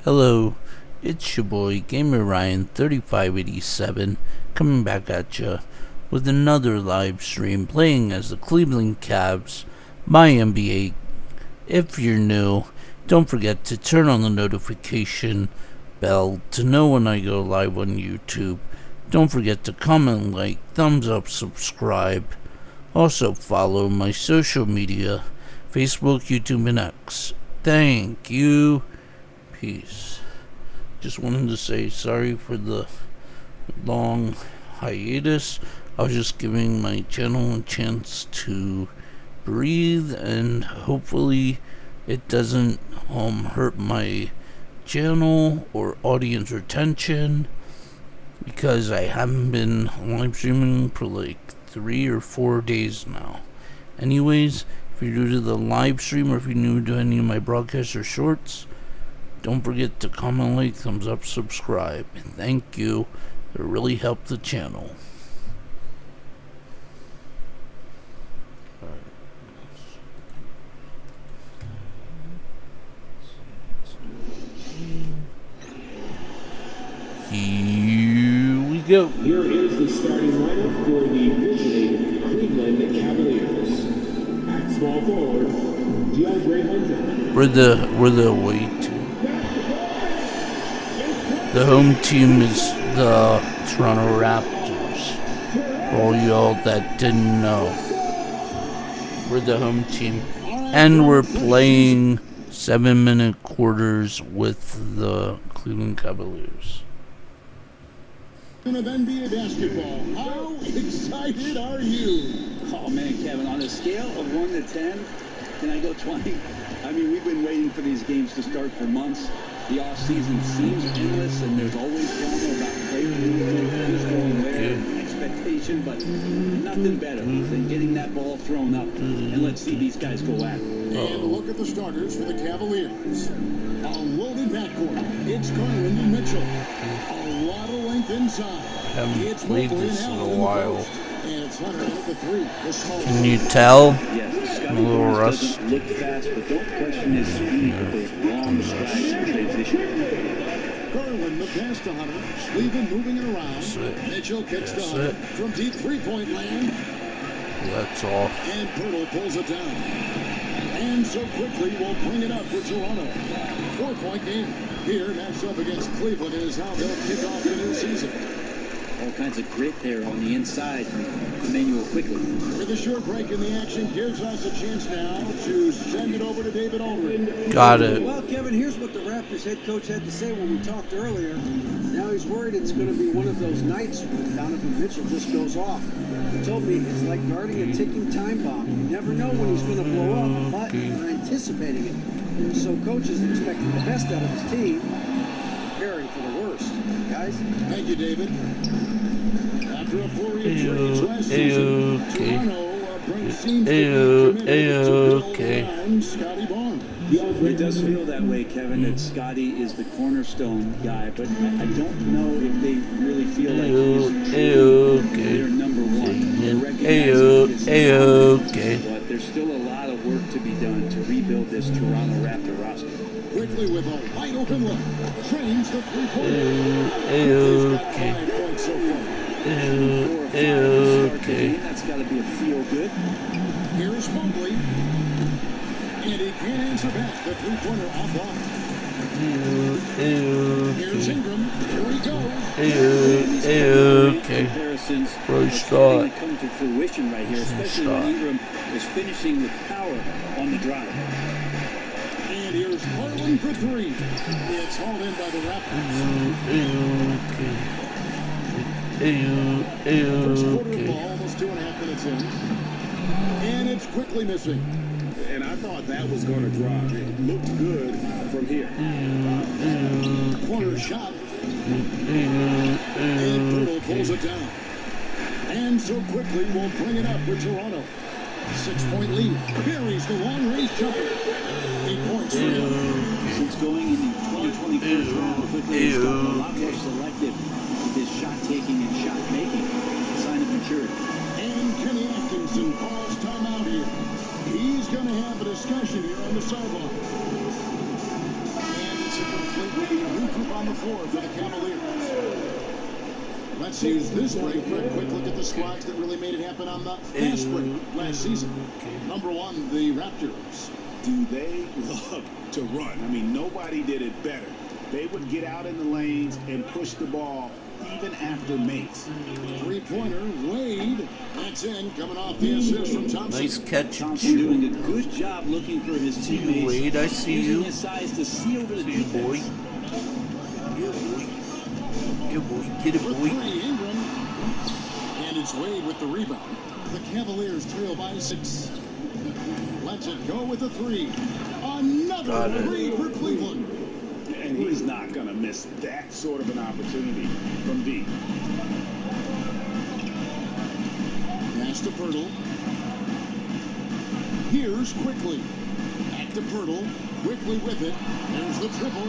Hello, it's your boy Gamer Ryan 3587 coming back at ya with another live stream playing as the Cleveland Cavs, my NBA. If you're new, don't forget to turn on the notification bell to know when I go live on YouTube. Don't forget to comment, like, thumbs up, subscribe. Also follow my social media, Facebook, YouTube, and X. Thank you. Peace. Just wanted to say sorry for the long hiatus. I was just giving my channel a chance to breathe, and hopefully it doesn't hurt my channel or audience retention, because I haven't been live streaming for like 3 or 4 days now. Anyways, if you're new to the live stream or if you're new to any of my broadcasts or shorts, don't forget to comment, like, thumbs up, subscribe. Thank you. It really helped the channel. Here we go. Here is the starting lineup for the visiting Cleveland Cavaliers. At small forward, DeAndre Hunter. We're the away team. The home team is the Toronto Raptors. For all y'all that didn't know, we're the home team, and we're playing 7-minute quarters with the Cleveland Cavaliers. Of NBA basketball. How excited are you? Oh man, Kevin, on a scale of 1 to 10, can I go 20? I mean, we've been waiting for these games to start for months. The off-season seems endless, and there's always drama about player movement, who's going where, expectation, but nothing better than getting that ball thrown up. And let's see these guys go at it. And look at the starters for the Cavaliers. A loaded backcourt. It's Garland and Mitchell. A lot of length inside. Haven't played this in a while. And it's Hunter at the three. The small Can you tell? Yes, I'm a little rusty. doesn't look fast, but don't question his speed with those long strides in transition. Garland, the pass to Hunter. Cleveland moving it around. Mitchell kicks to Hunter from deep three-point land. That's off. And Pirtle pulls it down. And so quickly we'll bring it up for Toronto. 4-point game. Here, matched up against Cleveland, is how they'll kick off the new season. All kinds of grit there on the inside from Emmanuel quickly. With a short break in the action, gives us a chance now to send it over to David Aldridge. Got it. Well, Kevin, here's what the Raptors head coach had to say when we talked earlier. Now he's worried it's going to be one of those nights when Donovan Mitchell just goes off. He told me it's like guarding a ticking time bomb. You never know when he's going to blow up, but you're anticipating it. So coach is expecting the best out of his team, preparing for the worst. Guys? Thank you, David. After a flurry of trades last season, Toronto brings teams to Scotty Barnes. It does feel that way, Kevin, that Scotty is the cornerstone guy, but I don't know if they really feel like he's their number one. They're recognizing his talent, but there's still a lot of work to be done to rebuild this Toronto Raptor roster. Quickly with a wide open look, trains the three-pointer. He's got 5 points so far. 4 or 5 to start the game. That's got to be a feel good. Here's Mobley. And he can't answer back. The three-pointer offline. Here's Ingram. Here he goes. Comparisons First starting shot. to come to fruition right here, especially when Ingram is finishing with power on the drive. And here's Garland for three. It's hauled in by the Raptors. First quarter of the ball, almost 2.5 minutes in. And it's quickly missing. And I thought that was going to drop. It looked good from here. Corner shot. And Pirtle pulls it down. And so quickly we'll bring it up for Toronto. 6-point lead. Buries the long-range jumper. 8 points for him. Since going in the 2024 round, quickly he's gotten a lot more selective with his shot-taking and shot-making. Sign of maturity. And Kenny Atkinson calls timeout here. He's going to have a discussion here on the sideline. And it's a completely group on the floor for the Cavaliers. Let's use this break for a quick look at the squads that really made it happen on the fast break last season. Number one, the Raptors. Do they love to run? I mean, nobody did it better. They would get out in the lanes and push the ball even after makes. Three-pointer, Wade. That's in, coming off the assist from Thompson. Nice catch. Thompson doing a good job looking for his teammates. Wade, I see using you. his size to see over the See you, boy. defense. Yeah, boy. Yeah, boy. Get it, For boy. three, Ingram. And it's Wade with the rebound. The Cavaliers trail by 6. Let's it go with a 3. Another Got it. 3 for Cleveland. And he's not going to miss that sort of an opportunity from deep. Pass to Pirtle. Here's Quickly. Back to Pirtle. Quickly with it. There's the triple.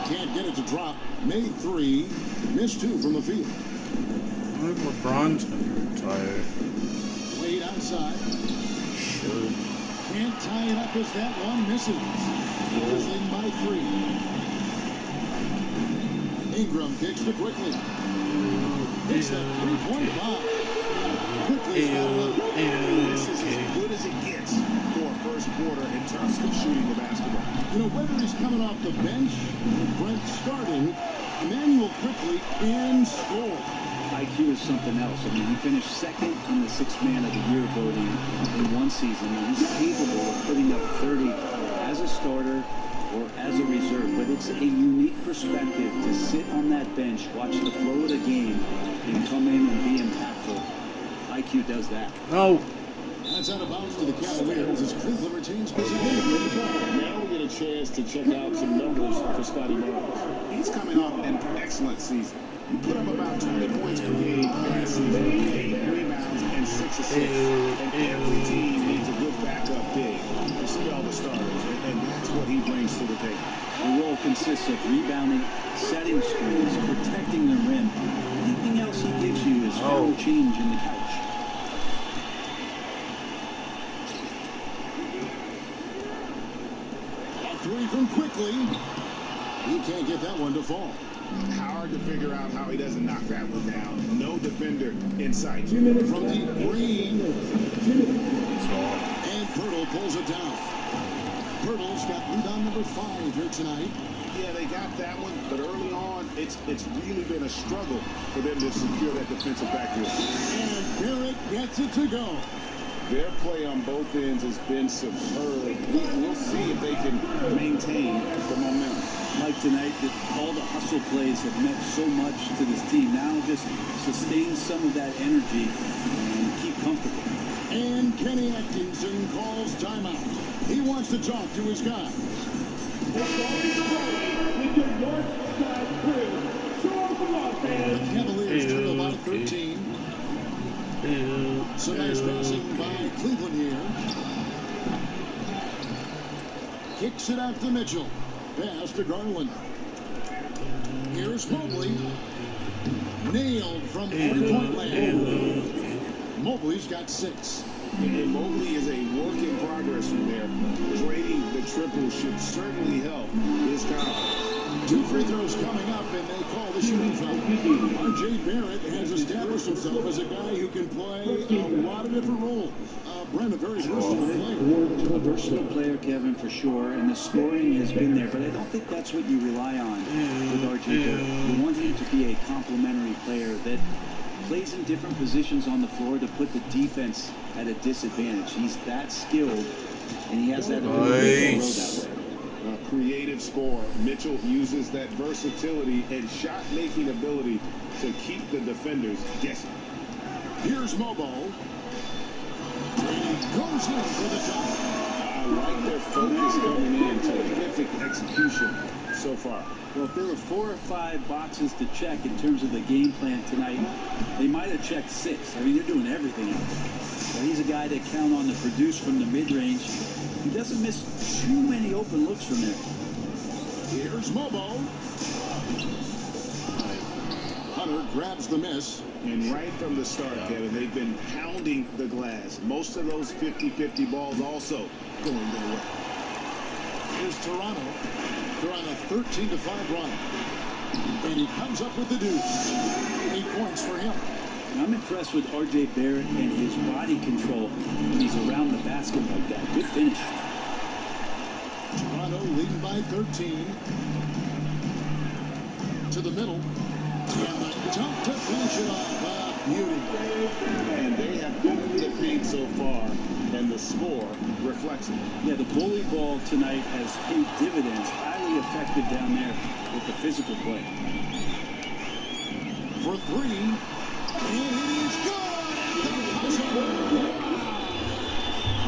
Can't get it to drop. Made 3. Missed 2 from the field. I think LeBron's gonna retire. Wade outside. Should. Can't tie it up as that one misses. Lakers in by 3. Ingram kicks to Quickly. Hits that three-point bomb. Quickly's got it up. This is as good as it gets for a first quarter in terms of shooting the basketball. You know, whether he's coming off the bench, Brent starting, Emmanuel Quickly can score. IQ is something else. I mean, he finished second in the Sixth Man of the Year voting in one season, and he's capable of putting up 30 as a starter or as a reserve. But it's a unique perspective to sit on that bench, watch the flow of the game, and come in and be impactful. IQ does that. No. That's out of bounds to the Cavaliers as Cleveland retains possession. Now we get a chance to check out some numbers for Scotty Barnes. He's coming off an excellent season. He put up about 20 points per game last season, 8 rebounds, and 6 assists. And every team needs a good backup big to spell the starters, and that's what he brings to the table. The role consists of rebounding, setting screens, protecting the rim. Anything else he gives you is foul change in the couch. A 3 from Quickly. He can't get that one to fall. Hard to figure out how he doesn't knock that one down. No defender in sight. From deep green. And Pirtle pulls it down. Pirtle's got rebound number 5 here tonight. Yeah, they got that one, but early on, it's really been a struggle for them to secure that defensive backboard. And Barrett gets it to go. Their play on both ends has been superb. We'll see if they can maintain the momentum. Like tonight, that all the hustle plays have meant so much to this team. Now just sustain some of that energy and keep comfortable. And Kenny Atkinson calls timeout. He wants to talk to his guy. The Cavaliers trail by 13. So nice passing by Cleveland here. Kicks it out to Mitchell. Pass to Garland. Here's Mobley. Nailed from three-point land. Mobley's got 6. And Mobley is a work in progress from there. Trading the triple should certainly help his confidence. 2 free throws coming up, and they call the shooting foul. R.J. Barrett has established himself as a guy who can play a lot of different roles. Brent, a very versatile player. A versatile player, Kevin, for sure, and the scoring has been there, but I don't think that's what you rely on with R.J. Barrett. You want him to be a complementary player that plays in different positions on the floor to put the defense at a disadvantage. He's that skilled, and he has that ability to grow that way. A creative scorer. Mitchell uses that versatility and shot-making ability to keep the defenders guessing. Here's Mobo. And he goes in for the shot. I like their focus coming in. Terrific execution so far. Well, if there were 4 or 5 boxes to check in terms of the game plan tonight, they might have checked 6. I mean, they're doing everything else. But he's a guy that count on to produce from the mid-range. He doesn't miss too many open looks from there. Here's Mobo. Hunter grabs the miss. And right from the start, Kevin, they've been pounding the glass. Most of those 50-50 balls also going their way. Here's Toronto. They're on a 13-5 run. And he comes up with the deuce. 8 points for him. I'm impressed with R.J. Barrett and his body control when he's around the basket like that. Good finish. Toronto leading by 13. To the middle. And the dunk to finish it off. Beauty. And they have opened the paint so far, and the score reflects it. Yeah, the bully ball tonight has paid dividends. Highly effective down there with the physical play. For 3. And it is good.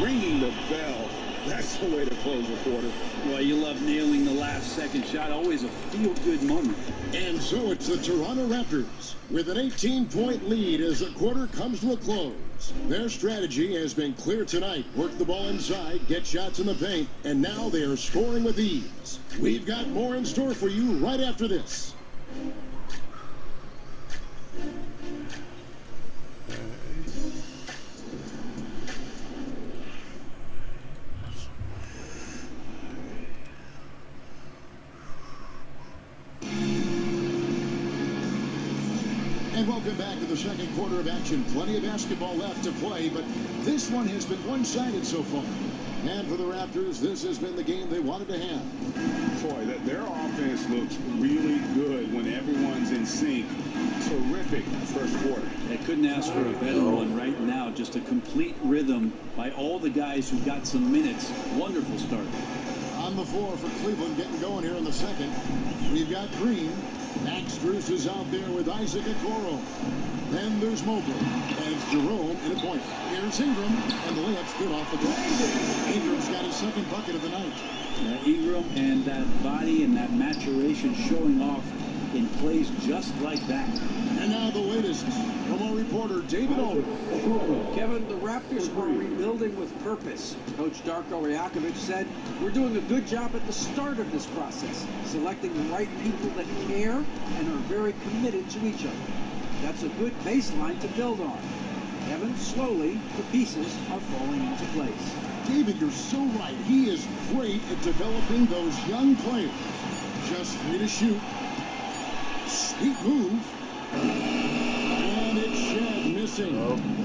Ringing the bell. That's the way to close a quarter. Well, you love nailing the last second shot. Always a feel-good moment. And so it's the Toronto Raptors with an 18-point lead as the quarter comes to a close. Their strategy has been clear tonight. Work the ball inside, get shots in the paint, and now they are scoring with ease. We've got more in store for you right after this. And welcome back to the second quarter of action. Plenty of basketball left to play, but this one has been one-sided so far. And for the Raptors, this has been the game they wanted to have. Boy, their offense looks really good when everyone's in sync. Terrific first quarter. They couldn't ask for a better one right now. Just a complete rhythm by all the guys who got some minutes. Wonderful start. On the floor for Cleveland getting going here in the second. We've got Green. Max Strus is out there with Isaac Okoro. Then there's Mobley. And it's Jerome in a point. Here's Ingram. And the layup's good off the glass. Ingram's got his second bucket of the night. Ingram and that body and that maturation showing off in plays just like that. And now the latest from our reporter, David Ulrich. Kevin, the Raptors are rebuilding with purpose. Coach Darko Rajakovic said, "We're doing a good job at the start of this process, selecting the right people that care and are very committed to each other. That's a good baseline to build on." Kevin, slowly, the pieces are falling into place. David, you're so right. He is great at developing those young players. Just 3 to shoot. Sweet move. And it's Shed missing.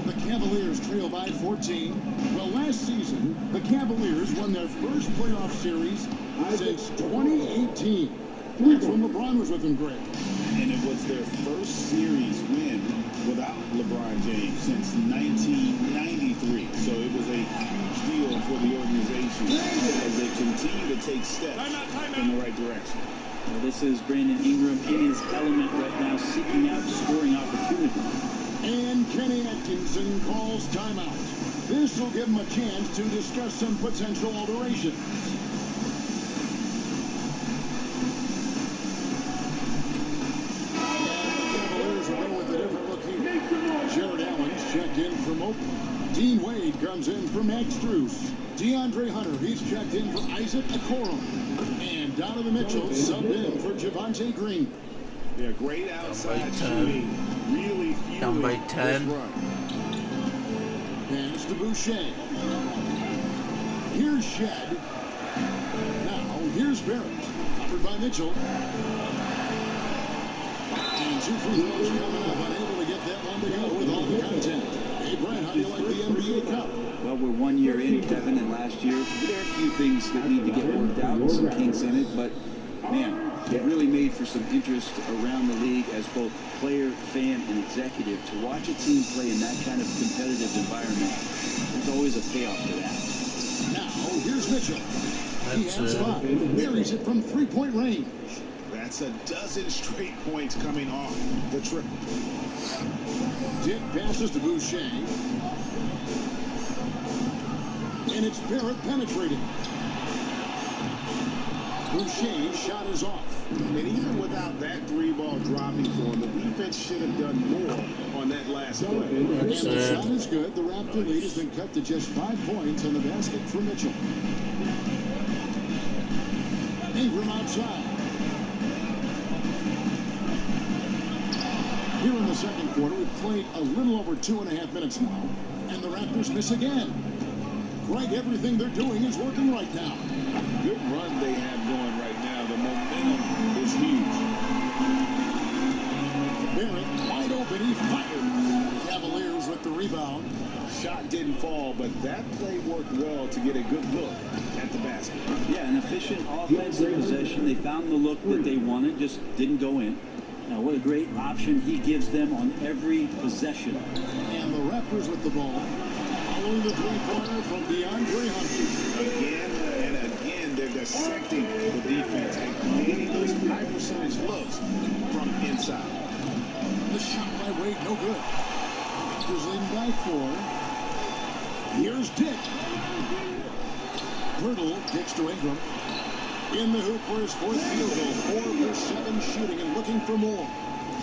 The Cavaliers trail by 14. Well, last season, the Cavaliers won their first playoff series since 2018. That's when LeBron was with them, Greg. And it was their first series win without LeBron James since 1993. So it was a huge deal for the organization as they continue to take steps in the right direction. Well, this is Brandon Ingram in his element right now, seeking out scoring opportunity. And Kenny Atkinson calls timeout. This will give him a chance to discuss some potential alterations. Jared Allen's checked in for Mobley. Dean Wade comes in for Max Strus. DeAndre Hunter, he's checked in for Isaac Okoro. And Donovan Mitchell subbed in for Javonte Green. Yeah, great outside shooting. Really fueling Down by 10. this run. Pass to Boucher. Here's Shed. Now, here's Barrett. Covered by Mitchell. And 2 free throws coming up. Unable to get that one to go with all the content. Hey, Brent, how do you like the NBA Cup? Well, we're 1 year in, Kevin, and last year there are a few things that need to get worked out and some kinks in it, but man, it really made for some interest around the league as both player, fan, and executive. To watch a team play in that kind of competitive environment, there's always a payoff to that. Now, here's Mitchell. He has 5. Buries it from 3-point range. That's a dozen straight points coming off the triple. Dick passes to Boucher. And it's Barrett penetrating. Boucher's shot is off. And even without that 3-ball dropping for him, the defense should have done more on that last play. And the shot is good. The Raptor lead has been cut to just 5 points on the basket for Mitchell. Ingram outside. Here in the second quarter, we've played a little over 2.5 minutes now, and the Raptors miss again. Greg, everything they're doing is working right now. Good run they have going right now. The the momentum is huge. Barrett wide open, he fires. Cavaliers with the rebound. Shot didn't fall, but that play worked well to get a good look at the basket. Yeah, an efficient offensive possession. They found the look that they wanted, just didn't go in. Now, what a great option he gives them on every possession. And the Raptors with the ball. Following the three-pointer from DeAndre Hunter. Again and again, they're dissecting the defense and creating those high percentage looks from inside. The shot by Wade, no good. Raptors leading by 4. Here's Dick. Hurdle, kicks to Ingram. In the hoop for his 4th field goal. 4 for 7 shooting and looking for more.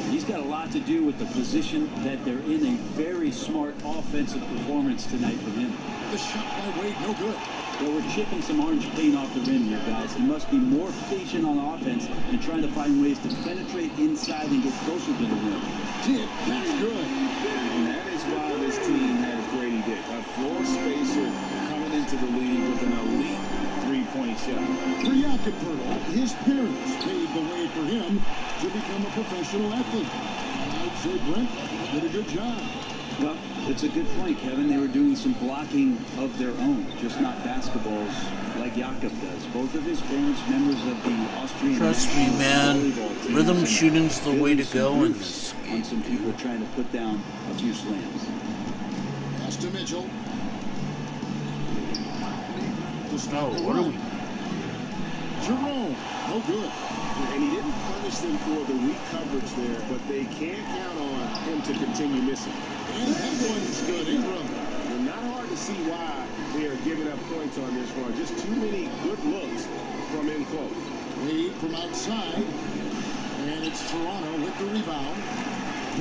He's got a lot to do with the position that they're in. A very smart offensive performance tonight from him. The shot by Wade, no good. Well, we're chipping some orange paint off the rim here, guys. He must be more patient on offense and trying to find ways to penetrate inside and get closer to the rim. Dick, that's good. And that is why this team has Grady Dick, a floor spacer coming into the league with an elite three-point shot. For Jakob Poeltl, his parents paved the way for him to become a professional athlete. I'd say Brent did a good job. Well, it's a good point, Kevin. They were doing some blocking of their own, just not basketballs like Jakob does. Both of his parents members of the Austrian Trust me, national man. volleyball team. Rhythm And shooting's the way to building some go in roofs this on some people trying to put down a few slams. Pass to Mitchell. Oh, what are we? Jerome, no good. And he didn't punish them for the weak coverage there, but they can't count on him to continue missing. And that one's good, Ingram. And not hard to see why they are giving up points on this run. Just too many good looks from in close. Wade from outside. And it's Toronto with the rebound.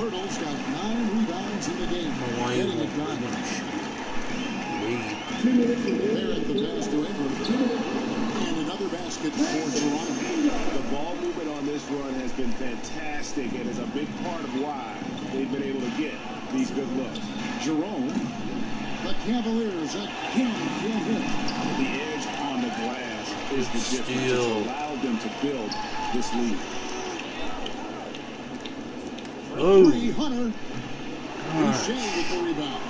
Hurdle's got 9 rebounds in the game. Getting it done. Barrett the pass to Ingram. And another basket for Toronto. The ball movement on this run has been fantastic and is a big part of why they've been able to get these good looks. Jerome. The Cavaliers again can't hit. The edge on the glass is the difference. Steal. It's allowed them to build this lead. Oh. Free Hunter. Boucher with the rebound.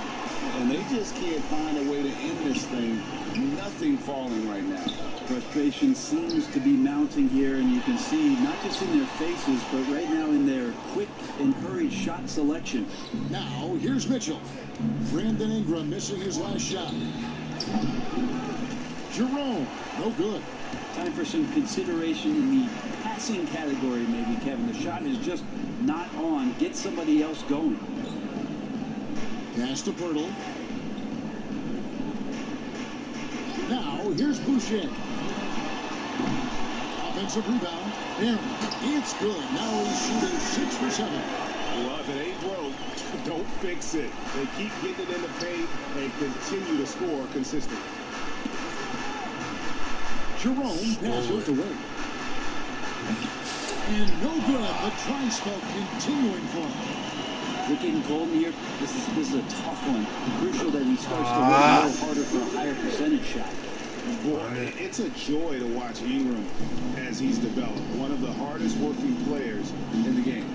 And they just can't find a way to end this thing. Nothing falling right now. Frustration seems to be mounting here, and you can see not just in their faces, but right now in their quick and hurried shot selection. Now, here's Mitchell. Brandon Ingram missing his last shot. Jerome, no good. Time for some consideration in the passing category, maybe, Kevin. The shot is just not on. Get somebody else going. Pass to Poeltl. Now, here's Boucher. Offensive rebound. Aaron, it's good. Now he's shooting 6 for 7. Well, if it ain't broke, don't fix it. They keep getting it in the paint and continue to score consistently. Jerome passes away. And no good. The try spell continuing for him. Is it getting cold in here? This is a tough one. Crucial that he starts to work a little harder for a higher percentage shot. Boy, it's a joy to watch Ingram as he's developed. One of the hardest working players in the game.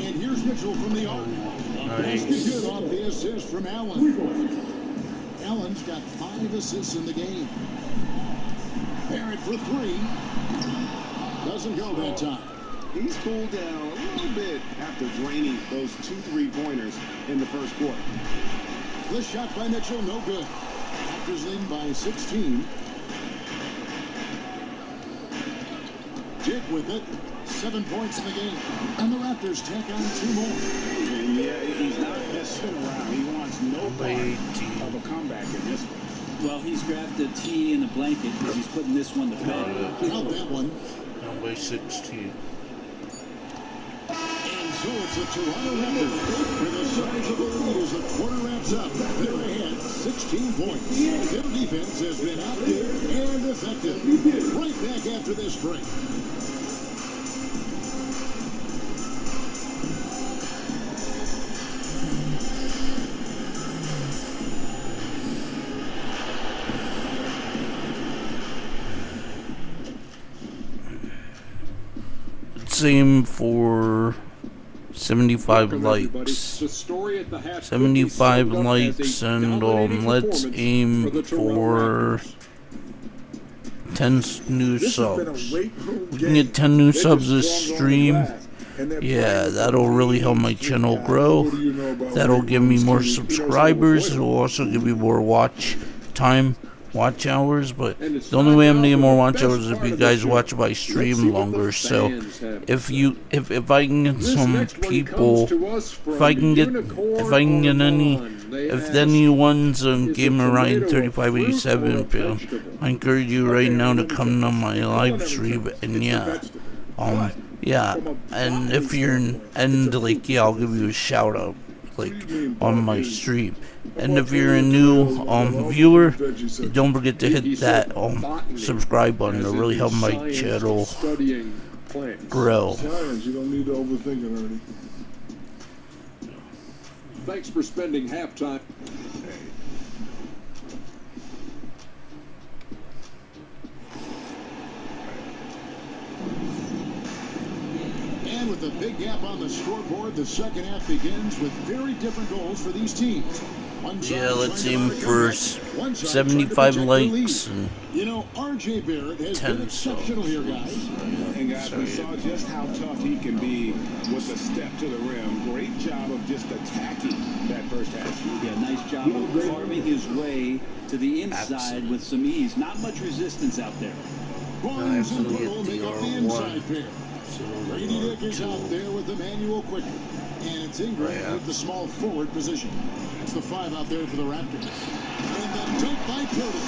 And here's Mitchell from the arc. Nice. Basket good off the assist from Allen. Allen's got 5 assists in the game. Barrett for 3. Doesn't go that time. He's cooled down a little bit after draining those 2 3-pointers in the first quarter. The shot by Mitchell, no good. Raptors leading by 16. Dick with it. 7 points in the game. And the Raptors tack on 2 more. And yeah, he's not messing around. He wants no part of a comeback in this one. Well, he's grabbed a tee and a blanket because he's putting this one to bed. Count that one. Down by 16. And so it's a Toronto Raptors with a sizable lead as the quarter wraps up. They're ahead 16 points. Their defense has been active and effective. Right back after this break. let's aim for 75 likes. The story at the half 75 could be likes, summed up and as a dominating let's performance aim for the Toronto for Raptors. 10 new This has been a subs. weight room We game. can get 10 new They're subs just this strong on the stream. glass, and they're Yeah, playing that'll with really help my three channel guys. grow. What do you know about That'll weight give me rooms, more Steve? subscribers. It'll also give me more watch time, watch hours. But the only way I'm gonna get more watch hours is if you guys watch my stream longer. So if I can get some people, if I can get any ones on Gamer Ryan 3587, I encourage you right now to come on my live stream. And yeah, and if you're I'll give you a shout out like on my stream. And if you're a new viewer, don't forget to hit that subscribe button to really help my channel grow. Science, you don't need to overthink it, Ernie. Thanks for spending halftime. And with a big gap on the scoreboard, the second half begins with very different goals for these teams. One side Yeah, let's trying to aim run a for comeback, one side 75 trying to protect their likes lead. and You know, RJ Barrett has 10 been exceptional here, guys. And guys, we saw just how tough he can be with a step to the rim. Great job of just attacking that first half. Yeah, nice job of carving his way to the inside with some ease. Not much resistance out there. Barnes and actually Pearl hit make the up the R1. inside pair. Brady Dick is out there with the manual quicker. And it's Ingram with the small forward position. It's the 5 out there for the Raptors. And then dunk by Curtis.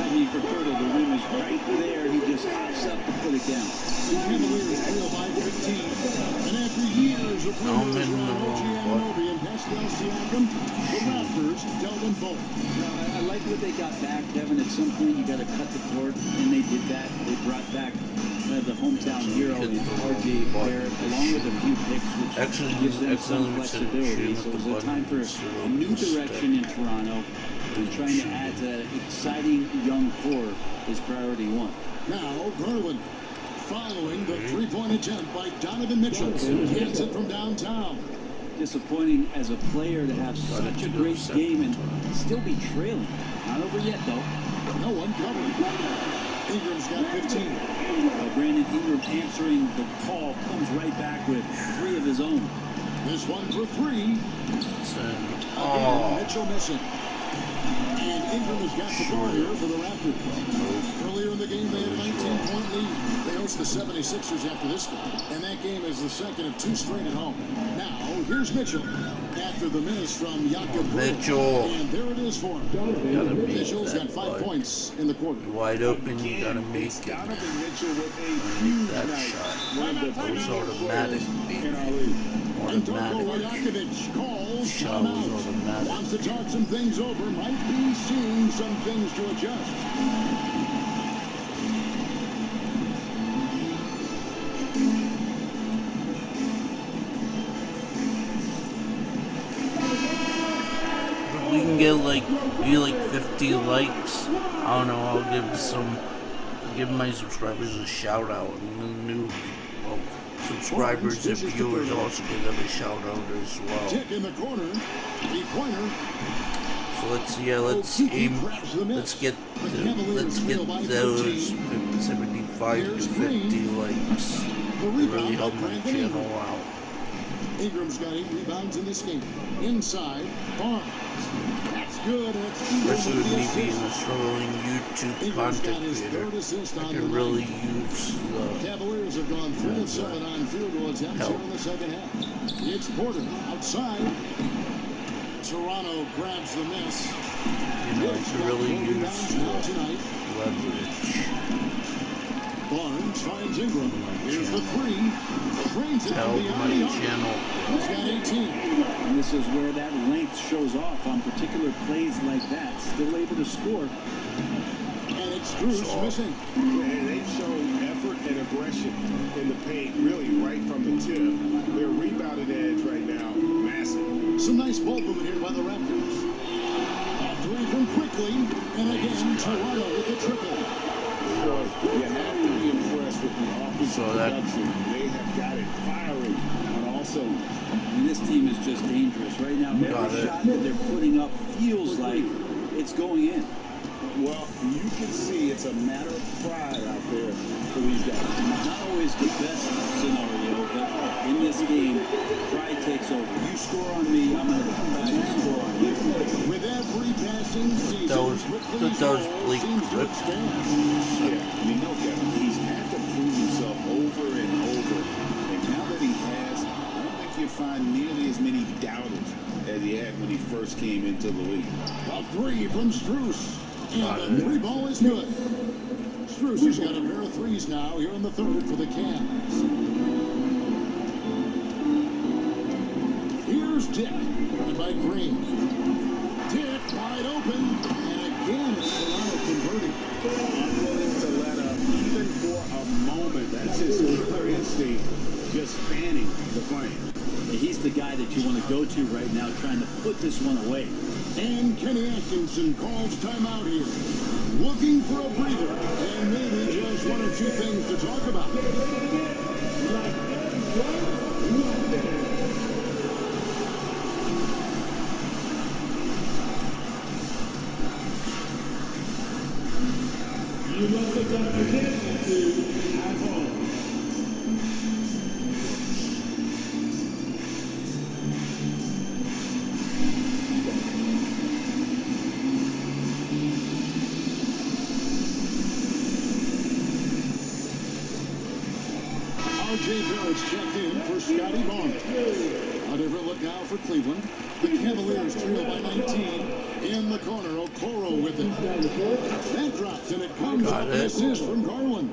I mean, for Curtis, the rim is right there. He just hops up to put it down. The Cavaliers trail by 15. And after years of rumors around OG Anunoby and Pascal Siakam, the Raptors dealt them both. I like what they got back, Kevin. At some point, you got to cut the cord, and they did that. They brought back the hometown hero in RJ Barrett, along with a few picks, which gives them some flexibility. So it was a time for a new direction in Toronto, and trying to add to that exciting young core is priority one. Now, Garland, following the three-point attempt by Donovan Mitchell. Gets it from downtown. Disappointing as a player to have such a great game and still be trailing. Not over yet, though. No one covered. Ingram's got 15. Brandon Ingram answering the call, comes right back with 3 of his own. This one for 3. Again, Mitchell missing. And Ingram has got the ball here for the Raptors. Earlier in the game, they had a 19-point lead. They host the 76ers after this game. And that game is the second of 2 straight at home. Now, here's Mitchell. After the miss from Jakob Mitchell. And there it is for him. Mitchell's got 5 points in the quarter. Wide open, you gotta make it. Donovan Mitchell with a huge That night. shot. One of the It's premier automatic, players in baby. our league. And Darko Automatic. Rajakovic calls Shot was timeout. automatic. Wants to talk some things over. Might be seeing some things to adjust. If we can get maybe 50 likes, I don't know, I'll give my subscribers a shout out. And the new subscribers and viewers also give them a shout out as well. Tick in the corner. Three-pointer. So let's aim, let's get those 75 to 50 likes. It really help my channel out. Ingram's got 8 rebounds in this game. Inside, Barnes. That's good. Especially with me being a struggling YouTube content creator, I could really use the Cavaliers have gone 3 of 7 on field goal attempts here in the second half. It's Porter outside. Toronto grabs the miss. I could really use tonight. leverage. Barnes finds Ingram. Here's the 3. Drains it Help beyond my the arc. channel. He's got 18. And this is where that length shows off on particular plays like that. Still able to score. And it's Drews missing. And they've shown effort and aggression in the paint, really right from the tip. Their rebounded edge right now, massive. Some nice ball movement here by the Raptors. A 3 from Quickly. And again, Toronto with the triple. You have to be impressed with the offensive consistent production. They have got it firing on all cylinders. I mean, this team is just dangerous right now. Every shot that they're putting up feels like it's going in. Well, you can see it's a matter of pride out there for these guys. Not always the best scenario, but in this game, pride takes over. You score on me, I'm going to come back and score on you. With every passing season, That was Blake seems to Griffin. expand. Yeah, I mean, no, Kevin, he's had to prove himself over and over. And now that he has, I don't think you find nearly as many doubters as he had when he first came into the league. A three from Strus. And the three ball is good. Strus has got a pair of threes now here in the third for the Cavs. Here's Dick, guarded by Green. Dick wide open, and again it's Toronto converting. Unwilling to let up, even for a moment. That's his killer instinct, just fanning the flame. He's the guy that you want to go to right now, trying to put this one away. And Kenny Atkinson calls timeout here. Looking for a breather, and maybe just one or two things to talk about. You must have done attention to at home. R.J. Barrett's checked in for Scotty Barnes. A different look now for Cleveland. The Cavaliers trail by 19. In the corner, Okoro with it. That drops, and it comes off an assist from Garland.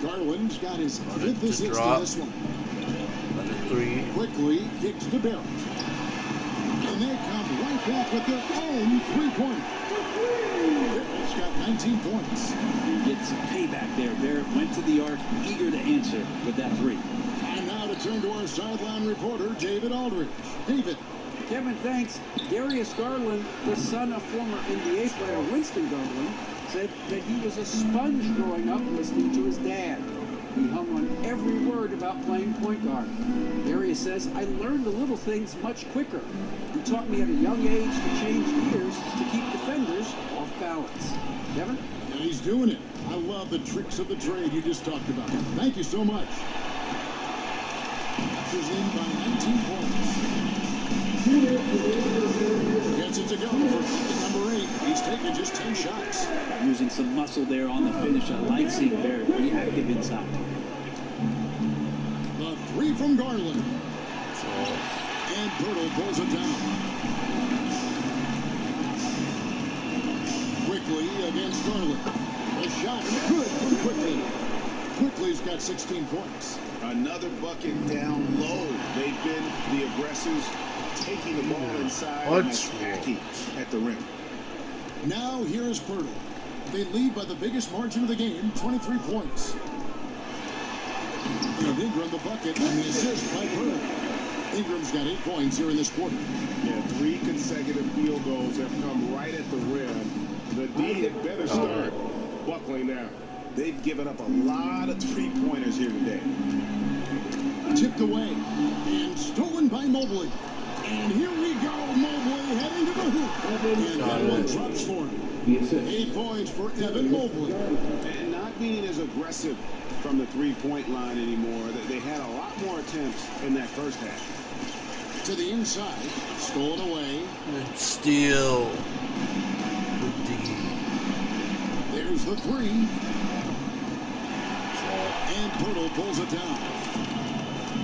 Garland's got his fifth assist in this one. Another three. Quickly kicks to Barrett. And they come right back with their own three-pointer. Barrett's got 19 points. He gets payback there. Barrett went to the arc, eager to answer with that three. And now to turn to our sideline reporter, David Aldridge. David. Kevin, thanks. Darius Garland, the son of former NBA player Winston Garland, said that he was a sponge growing up listening to his dad. He hung on every word about playing point guard. Darius says, I learned the little things much quicker. He taught me at a young age to change gears to keep defenders off balance. Kevin? And he's doing it. I love the tricks of the trade you just talked about. Thank you so much. Is in by 19 points. Gets it to go for bucket number 8. He's taken just 10 shots. Using some muscle there on the finish. I like seeing Barrett be active inside. The three from Garland. And Pirtle pulls it down. Quickly against Garland. The shot good from Quickly. Quickly's got 16 points. Another bucket down low. They've been the aggressors, taking the ball inside and attacking at the rim. Now here is Pirtle. They lead by the biggest margin of the game, 23 points. And Ingram the bucket and the assist by Pirtle. Ingram's got 8 points here in this quarter. Yeah, 3 consecutive field goals have come right at the rim. The D had better start buckling down. They've given up a lot of three-pointers here today. Tipped away and stolen by Mobley. And here we go, Mobley heading to the hoop. And that one drops for him. 8 points for Evan Mobley. And not being as aggressive from the three-point line anymore. They had a lot more attempts in that first half. To the inside, stolen away. And steal. There's the three. And Pirtle pulls it down.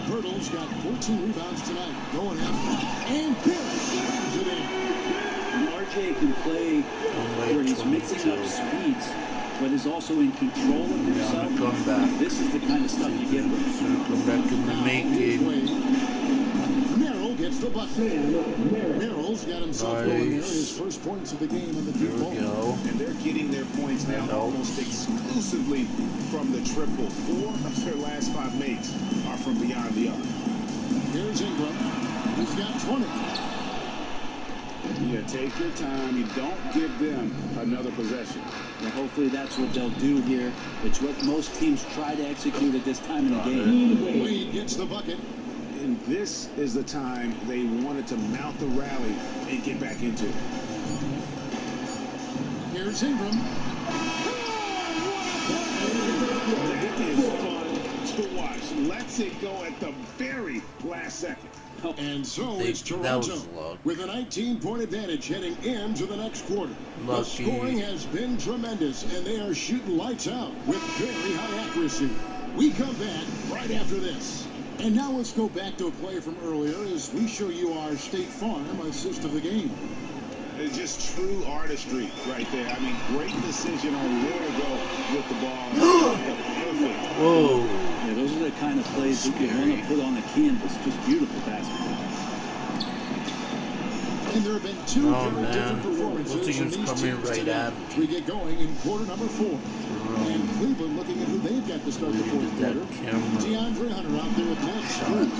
Pirtle's got 14 rebounds tonight. Going after. And Barrett slams it in. And RJ can play where he's mixing up speeds, but is also in control of himself. Come back. This is the kind of stuff you get from Come back in the making. Merrill gets the bucket. Merrill's got himself going there. His first points of the game on the deep ball. And they're getting their points now almost exclusively from the triple. 4 of their last 5 makes are from beyond the arc. Here's Ingram. He's got 20. You take your time. You don't give them another possession. And hopefully that's what they'll do here. It's what most teams try to execute at this time in the game. Wade gets the bucket. And this is the time they wanted to mount the rally and get back into it. Here's Ingram. That is fun to watch. Lets it go at the very last second. And so it's That was Toronto luck. with a 19-point advantage heading into the next quarter. The Lucky. scoring has been tremendous, and they are shooting lights out with very high accuracy. We come back right after this. And now let's go back to a play from earlier as we show you our State Farm assist of the game. It's just true artistry right there. I mean, great decision on where to go with the ball. Perfect. Whoa. Yeah, those are the kind of plays that you want to put on the canvas. Just beautiful basketball. And there have been two Oh, very man. different performances Looks like from it's these coming teams right today. at me. As we get going in quarter number 4. And Cleveland looking at who they've got to start the fourth That quarter. camera. DeAndre Hunter out there with Max Strus.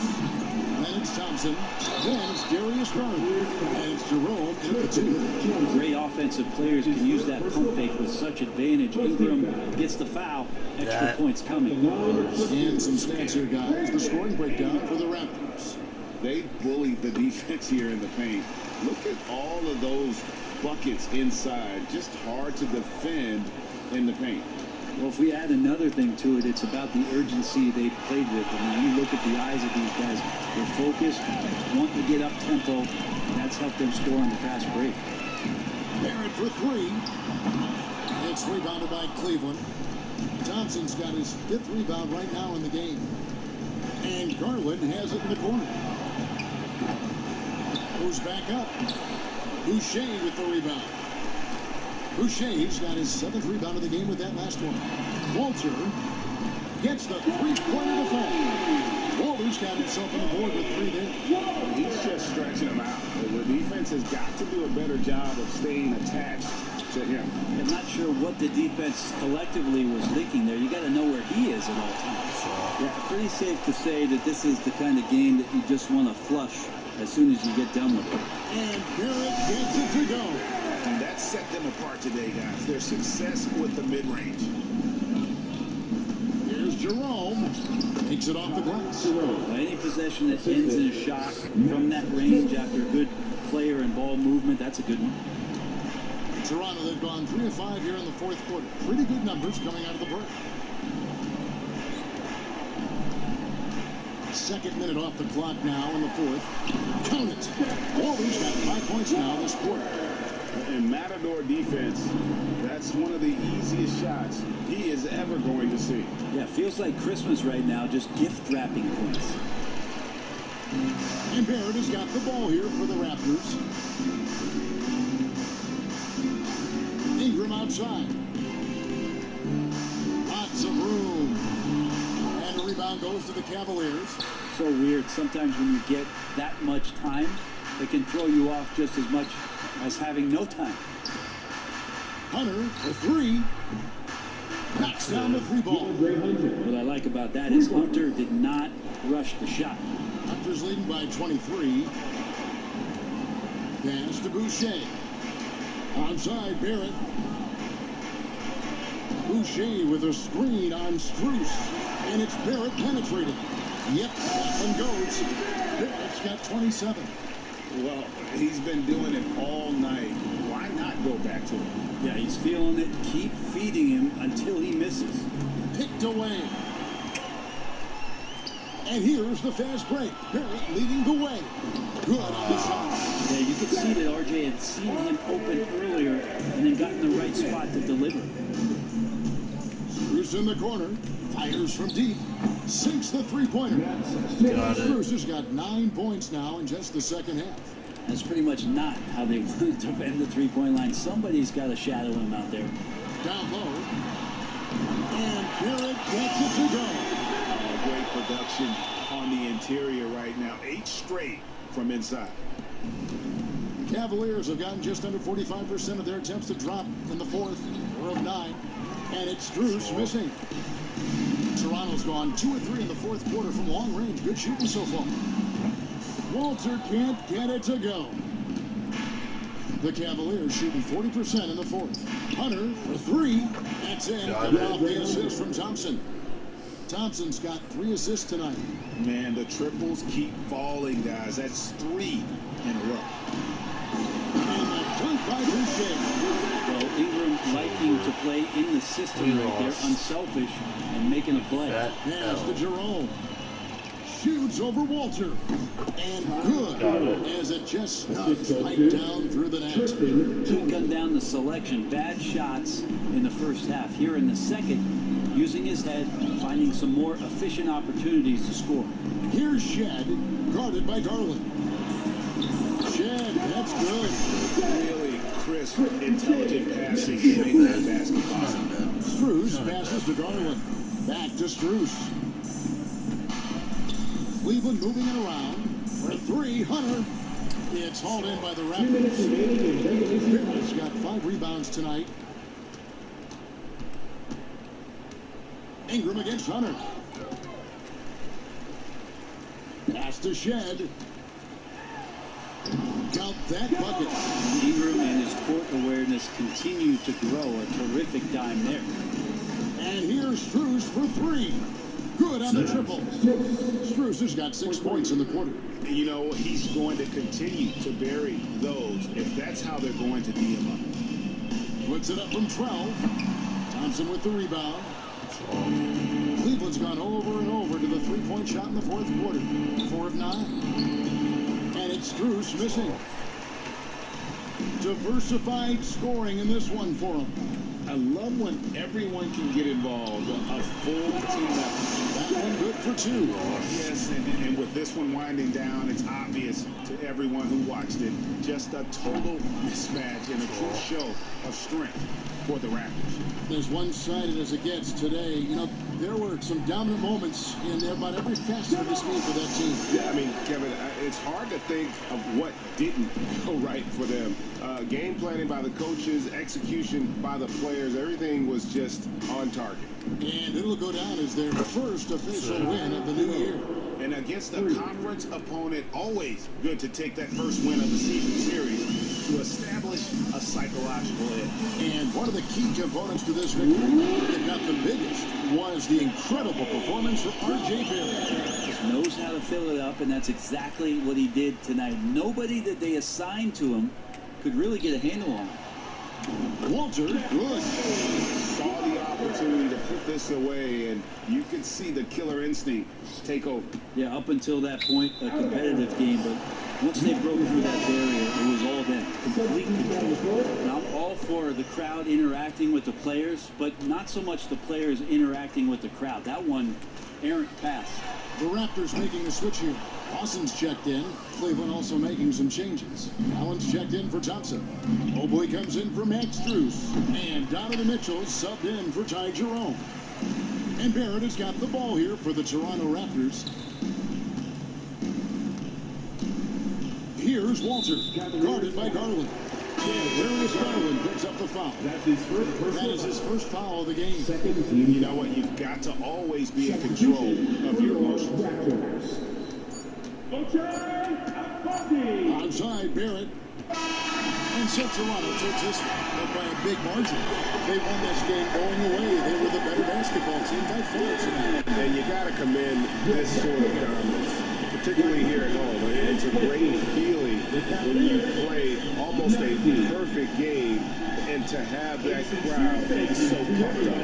Then it's Thompson. Then it's Darius Garland. And it's Jerome in at the 2. Great offensive players can use that pump fake with such advantage. Ingram gets the foul. Extra points coming. And some stats here, guys. The scoring breakdown for the Raptors. They bullied the defense here in the paint. Look at all of those buckets inside. Just hard to defend in the paint. Well, if we add another thing to it, it's about the urgency they've played with. I mean, you look at the eyes of these guys. They're focused, want to get up tempo. That's helped them score on the fast break. Barrett for 3. It's rebounded by Cleveland. Thompson's got his 5th rebound right now in the game. And Garland has it in the corner. Goes back up. Boucher with the rebound. Boucher's got his 7th rebound of the game with that last one. Walter gets the three-pointer to fall. Walter's got himself on the board with 3 there. He's just stretching them out. The defense has got to do a better job of staying attached to him. I'm not sure what the defense collectively was thinking there. You got to know where he is at all times. Yeah, pretty safe to say that this is the kind of game that you just want to flush as soon as you get done with it. And Barrett gets it to go. And that set them apart today, guys. Their success with the mid-range. Here's Jerome. Takes it off the glass. Any possession that ends in a shot from that range after good player and ball movement, that's a good one. Toronto, they've gone 3 of 5 here in the 4th quarter. Pretty good numbers coming out of the break. 2nd minute off the clock now in the 4th. Count it. Walter's got 5 points now this quarter. And Matador defense, that's one of the easiest shots he is ever going to see. Yeah, feels like Christmas right now, just gift wrapping points. And Barrett has got the ball here for the Raptors. Ingram outside. Lots of room. And the rebound goes to the Cavaliers. So weird. Sometimes when you get that much time, it can throw you off just as much as having no time. Hunter for 3. Knocks down the 3-ball. What I like about that is Hunter did not rush the shot. Hunter's leading by 23. Pass to Boucher. Onside, Barrett. Boucher with a screen on Strus. And it's Barrett penetrating. Yep, that one goes. Barrett's got 27. Well, he's been doing it all night. Why not go back to it? Yeah, he's feeling it. Keep feeding him until he misses. Picked away. And here's the fast break. Barrett leading the way. Good on the shot. Yeah, you could see that RJ had seen him open earlier and then got in the right spot to deliver. Strus in the corner. Fires from deep. Sinks the 3-pointer. Strus has got 9 points now in just the 2nd half. That's pretty much not how they wanted to end the 3-point line. Somebody's got to shadow him out there. Down low. And Barrett gets it to go. Great production on the interior right now. 8 straight from inside. The Cavaliers have gotten just under 45% of their attempts to drop in the 4th. 4 of 9. And it's Strus missing. Toronto's gone 2 of 3 in the 4th quarter from long range. Good shooting so far. Walter can't get it to go. The Cavaliers shooting 40% in the fourth. Hunter for three. That's in. Coming off the assist from Thompson. Thompson's got 3 assists tonight. Man, the triples keep falling, guys. That's 3 in a row. And a dunk by Boucher. Well, Ingram liking to play in the system right there, unselfish, and making a play. Pass to Jerome. Shoots over Walter. And good as it just snugs right down through the net. Two gun down the selection. Bad shots in the first half. Here in the second, using his head, finding some more efficient opportunities to score. Here's Shed, guarded by Garland. Shed, that's good. Really crisp, intelligent passing to make that basket possible. Strus passes to Garland. Back to Strus. Cleveland moving it around. For 3, Hunter. It's hauled in by the Raptors. Barrett's got 5 rebounds tonight. Ingram against Hunter. Pass to Shed. Count that bucket. Ingram and his court awareness continue to grow. A terrific time there. And here's Strus for 3. Good on the triple. Strus has got 6 points in the quarter. You know, he's going to continue to bury those if that's how they're going to D him up. Puts it up from 12. Thompson with the rebound. Cleveland's gone over and over to the 3-point shot in the fourth quarter. 4 of 9. And it's Strus missing. Diversified scoring in this one for him. I love when everyone can get involved, a full team effort. That one good for 2. Yes, and with this one winding down, it's obvious to everyone who watched it, just a total mismatch and a true show of strength for the Raptors. As one-sided as it gets today, you know, there were some dominant moments in about every facet of this game for that team. Yeah, I mean, Kevin, it's hard to think of what didn't go right for them. Game planning by the coaches, execution by the players, everything was just on target. And it'll go down as their first official win of the new year. And against a conference opponent, always good to take that first win of the season series to establish a psychological edge. And one of the key components to this victory, if not the biggest, was the incredible performance of R.J. Barrett. Just knows how to fill it up, and that's exactly what he did tonight. Nobody that they assigned to him could really get a handle on him. Walter, good. Saw the opportunity to put this away, and you could see the killer instinct take over. Yeah, up until that point, a competitive game, but once they broke through that barrier, it was all them. Complete control. And I'm all for the crowd interacting with the players, but not so much the players interacting with the crowd. That one, errant pass. The Raptors making the switch here. Austin's checked in. Cleveland also making some changes. Allen's checked in for Thompson. Mobley comes in for Max Strus. And Donovan Mitchell subbed in for Ty Jerome. And Barrett has got the ball here for the Toronto Raptors. Here's Walter, guarded by Garland. Darius Garland picks up the foul. That is his first foul of the game. You know what? You've got to always be in control of your emotions. Onside Barrett. And so Toronto takes this one by a big margin. They won this game going away. They were the better basketball team by 4 tonight. And you got to commend this sort of dominance, particularly here at home. It's a great feeling when you play almost a perfect game and to have that crowd be so pumped up.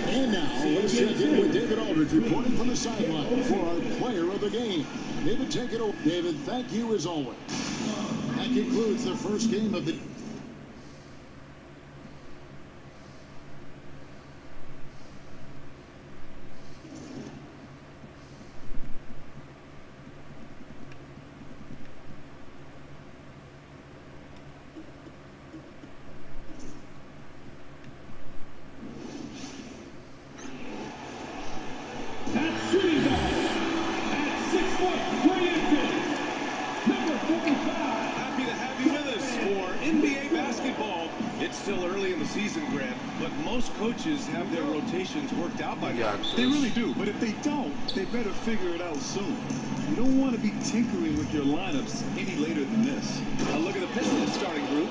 And now, let's check in with David Aldridge reporting from the sideline for our player of the game. David, take it away. David, thank you as always. That concludes the first game of the... Happy to have you with us for NBA basketball. It's still early in the season, Grant, but most coaches have their rotations worked out by now. They really do, but if they don't, they better figure it out soon. You don't want to be tinkering with your lineups any later than this. Now look at the Pistons starting group.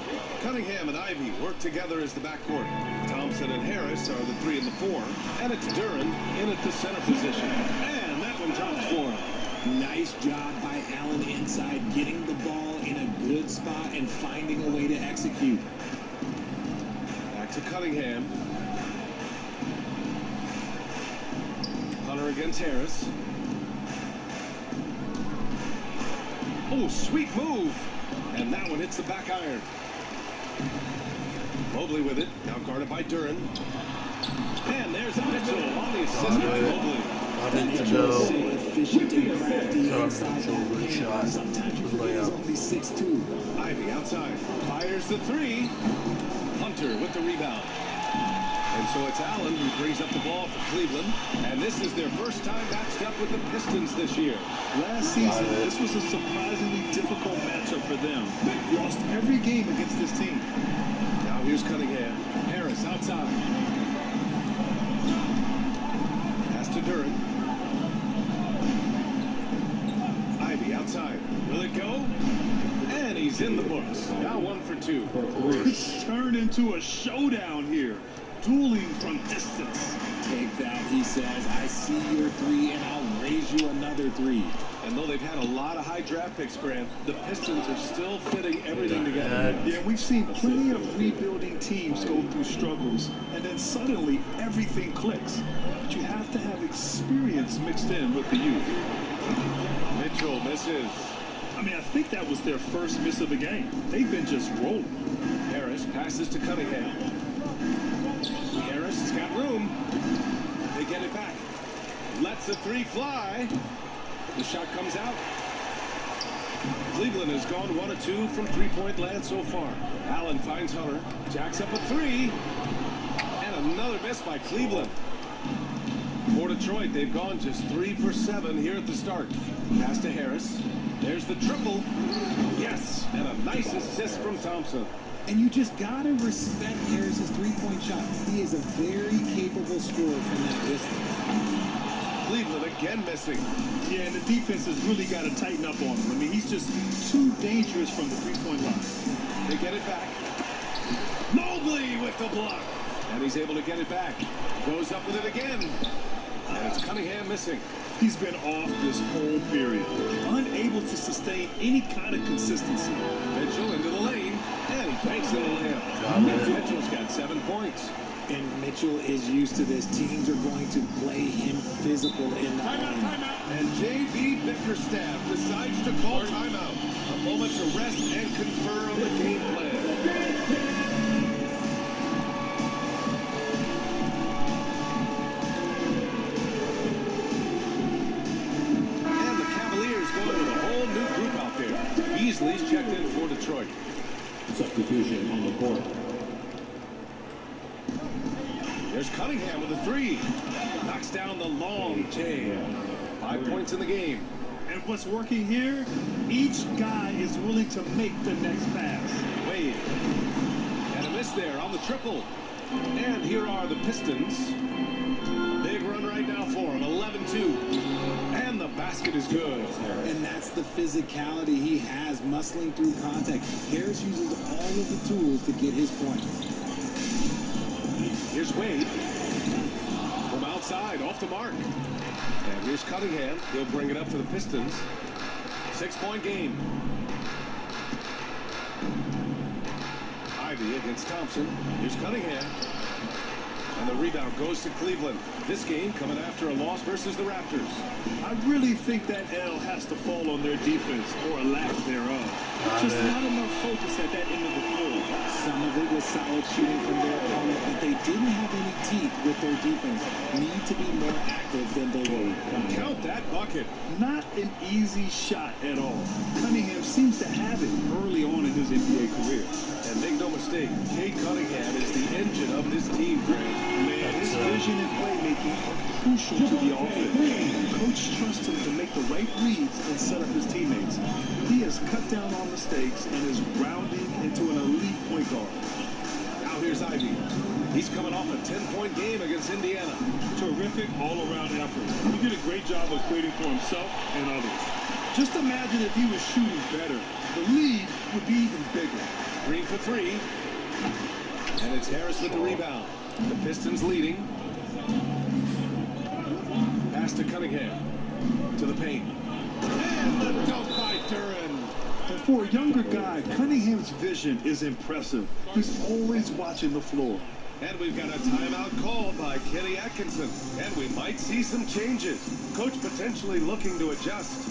work together as the backcourt. Thompson and Harris are the 3 and the 4. And it's Duran in at the center position. And that one drops for him. Nice job by Allen inside, getting the ball in a good spot and finding a way to execute. Back to Cunningham. Hunter against Harris. Oh, sweet move. And that one hits the back iron. Mobley with it. Now guarded by Duran. And there's Mitchell on the assist by Mobley. Efficient and crafty inside that shot. Sometimes you forget he's only 6'2". Ivy outside. Fires the 3. Hunter with the rebound. And so it's Allen who brings up the ball for Cleveland. And this is their first time matched up with the Pistons this year. Last season, this was a surprisingly difficult matchup for them. They lost every game against this team. Now here's Cunningham. Harris outside. Pass to Duran. Ivy outside. Will it go? And he's in the books. Now 1 for 2. It's turned into a showdown here. Dueling from distance. Take that, he says. I see your 3 and I'll raise you another 3. And though they've had a lot of high draft picks, Grant, the Pistons are still fitting everything together. Yeah, we've seen plenty of rebuilding teams go through struggles, and then suddenly everything clicks. But you have to have experience mixed in with the youth. Mitchell misses. I mean, I think that was their first miss of the game. They've been just rolling. Harris passes to Cunningham. Harris has got room. They get it back. Lets the 3 fly. The shot comes out. Cleveland has gone 1 of 2 from three-point land so far. Allen finds Hunter. Jacks up a 3. And another miss by Cleveland. For Detroit, they've gone just 3 for 7 here at the start. Pass to Harris. There's the triple. Yes, and a nice assist from Thompson. And you just gotta respect Harris's 3-point shot. He is a very capable scorer from that distance. Cleveland again missing. Yeah, and the defense has really got to tighten up on him. I mean, he's just too dangerous from the 3-point line. They get it back. Mobley with the block. And he's able to get it back. Goes up with it again. And it's Cunningham missing. He's been off this whole period. Unable to sustain any kind of consistency. Mitchell into the lane. And he banks in the layup. Mitchell's got 7 points. And Mitchell is used to this. Teams are going to play him physical in the Timeout. And J.B. Bickerstaff decides to call timeout. A moment to rest and confer on the game plan. And the Cavaliers going with a whole new group out there. Beasley's checked in for Detroit. Substitution on the court. There's Cunningham with a 3. Knocks down the long J. 5 points in the game. And what's working here, each guy is willing to make the next pass. Wade. And a miss there on the triple. And here are the Pistons. Big run right now for him. 11-2. And the basket is good. And that's the physicality he has, muscling through contact. Harris uses all of the tools to get his points. Here's Wade. From outside, off the mark. And here's Cunningham. He'll bring it up for the Pistons. 6-point game. Ivy against Thompson. Here's Cunningham. And the rebound goes to Cleveland. This game coming after a loss versus the Raptors. I really think that L has to fall on their defense or a lack thereof. Just not enough focus at that end of the floor. Some of it was solid shooting from their opponent, but they didn't have any teeth with their defense. Need to be more active than they were. Count that bucket. Not an easy shot at all. Cunningham seems to have it early on in his NBA career. And make no mistake, Kay Cunningham is the engine of this team, Grant. Man, his vision and playmaking are crucial to the offense. Coach trusts him to make the right reads and set up his teammates. He has cut down on mistakes and is rounding into an elite point guard. Now here's Ivy. He's coming off a 10-point game against Indiana. Terrific all-around effort. He did a great job of creating for himself and others. Just imagine if he was shooting better. The lead would be even bigger. Green for 3. And it's Harris with the rebound. The Pistons leading. Pass to Cunningham. To the paint. And the dunk by Duran. And for a younger guy, Cunningham's vision is impressive. He's always watching the floor. And we've got a timeout called by Kenny Atkinson. And we might see some changes. Coach potentially looking to adjust.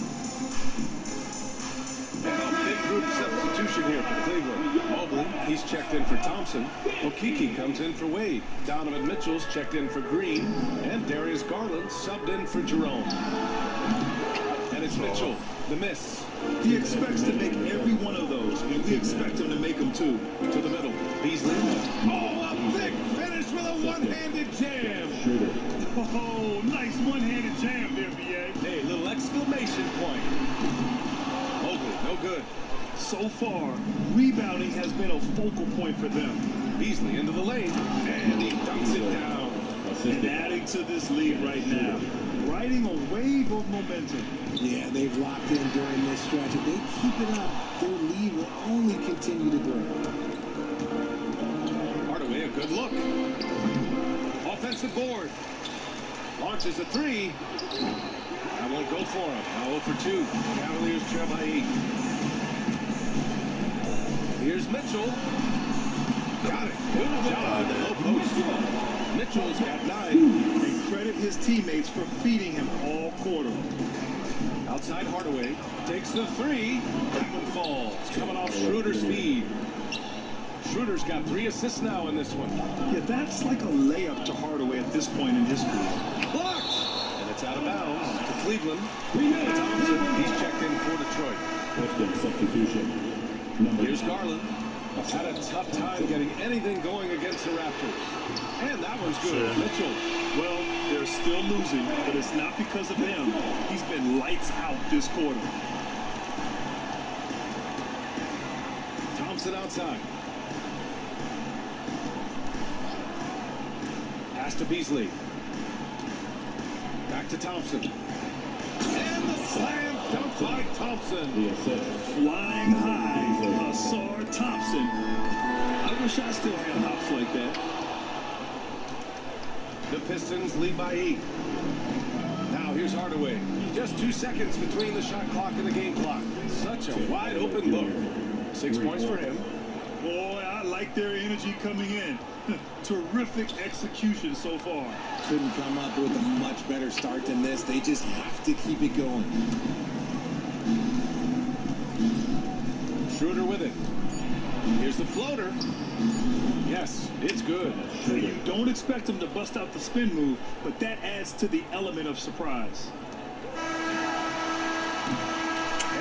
And a big group substitution here for Cleveland. Mobley, he's checked in for Thompson. Okeke comes in for Wade. Donovan Mitchell's checked in for Green. And Darius Garland subbed in for Jerome. And it's Mitchell, the miss. He expects to make every one of those, and we expect him to make them too. To the middle, Beasley. Oh, a big finish with a one-handed jam. Oh, nice one-handed jam there, B.A. Hey, little exclamation point. Mobley, no good. So far, rebounding has been a focal point for them. Beasley into the lane, and he dunks it down. And adding to this lead right now, riding a wave of momentum. Yeah, they've locked in during this stretch. If they keep it up, their lead will only continue to grow. Hardaway, a good look. Offensive board. Launches a three. That won't go for him. Now 0 for 2. Cavaliers trail by 8. Here's Mitchell. Got it. Good job. Low post. Mitchell's got 9. And credit his teammates for feeding him all quarter. Outside Hardaway. Takes the 3. That one falls. Coming off Schroeder's feed. Schroeder's got 3 assists now in this one. Yeah, that's like a layup to Hardaway at this point in his career. Blocked! And it's out of bounds to Cleveland. Thompson, he's checked in for Detroit. Substitution. Here's Garland. Had a tough time getting anything going against the Raptors. And that one's good. Mitchell. Well, they're still losing, but it's not because of him. He's been lights out this quarter. Thompson outside. Pass to Beasley. Back to Thompson. And the slam dunk by Thompson. Flying high, Asar Thompson. I wish I still had hops like that. The Pistons lead by 8. Now here's Hardaway. Just 2 seconds between the shot clock and the game clock. Such a wide open look. 6 points for him. Boy, I like their energy coming in. Terrific execution so far. Couldn't come up with a much better start than this. They just have to keep it going. Schroeder with it. Here's the floater. Yes, it's good. You don't expect him to bust out the spin move, but that adds to the element of surprise.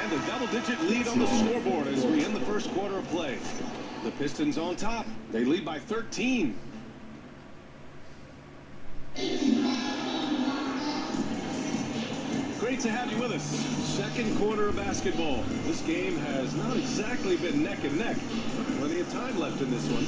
And a double-digit lead on the scoreboard as we end the first quarter of play. The Pistons on top. They lead by 13. Great to have you with us. Second quarter of basketball. This game has not exactly been neck and neck, but plenty of time left in this one.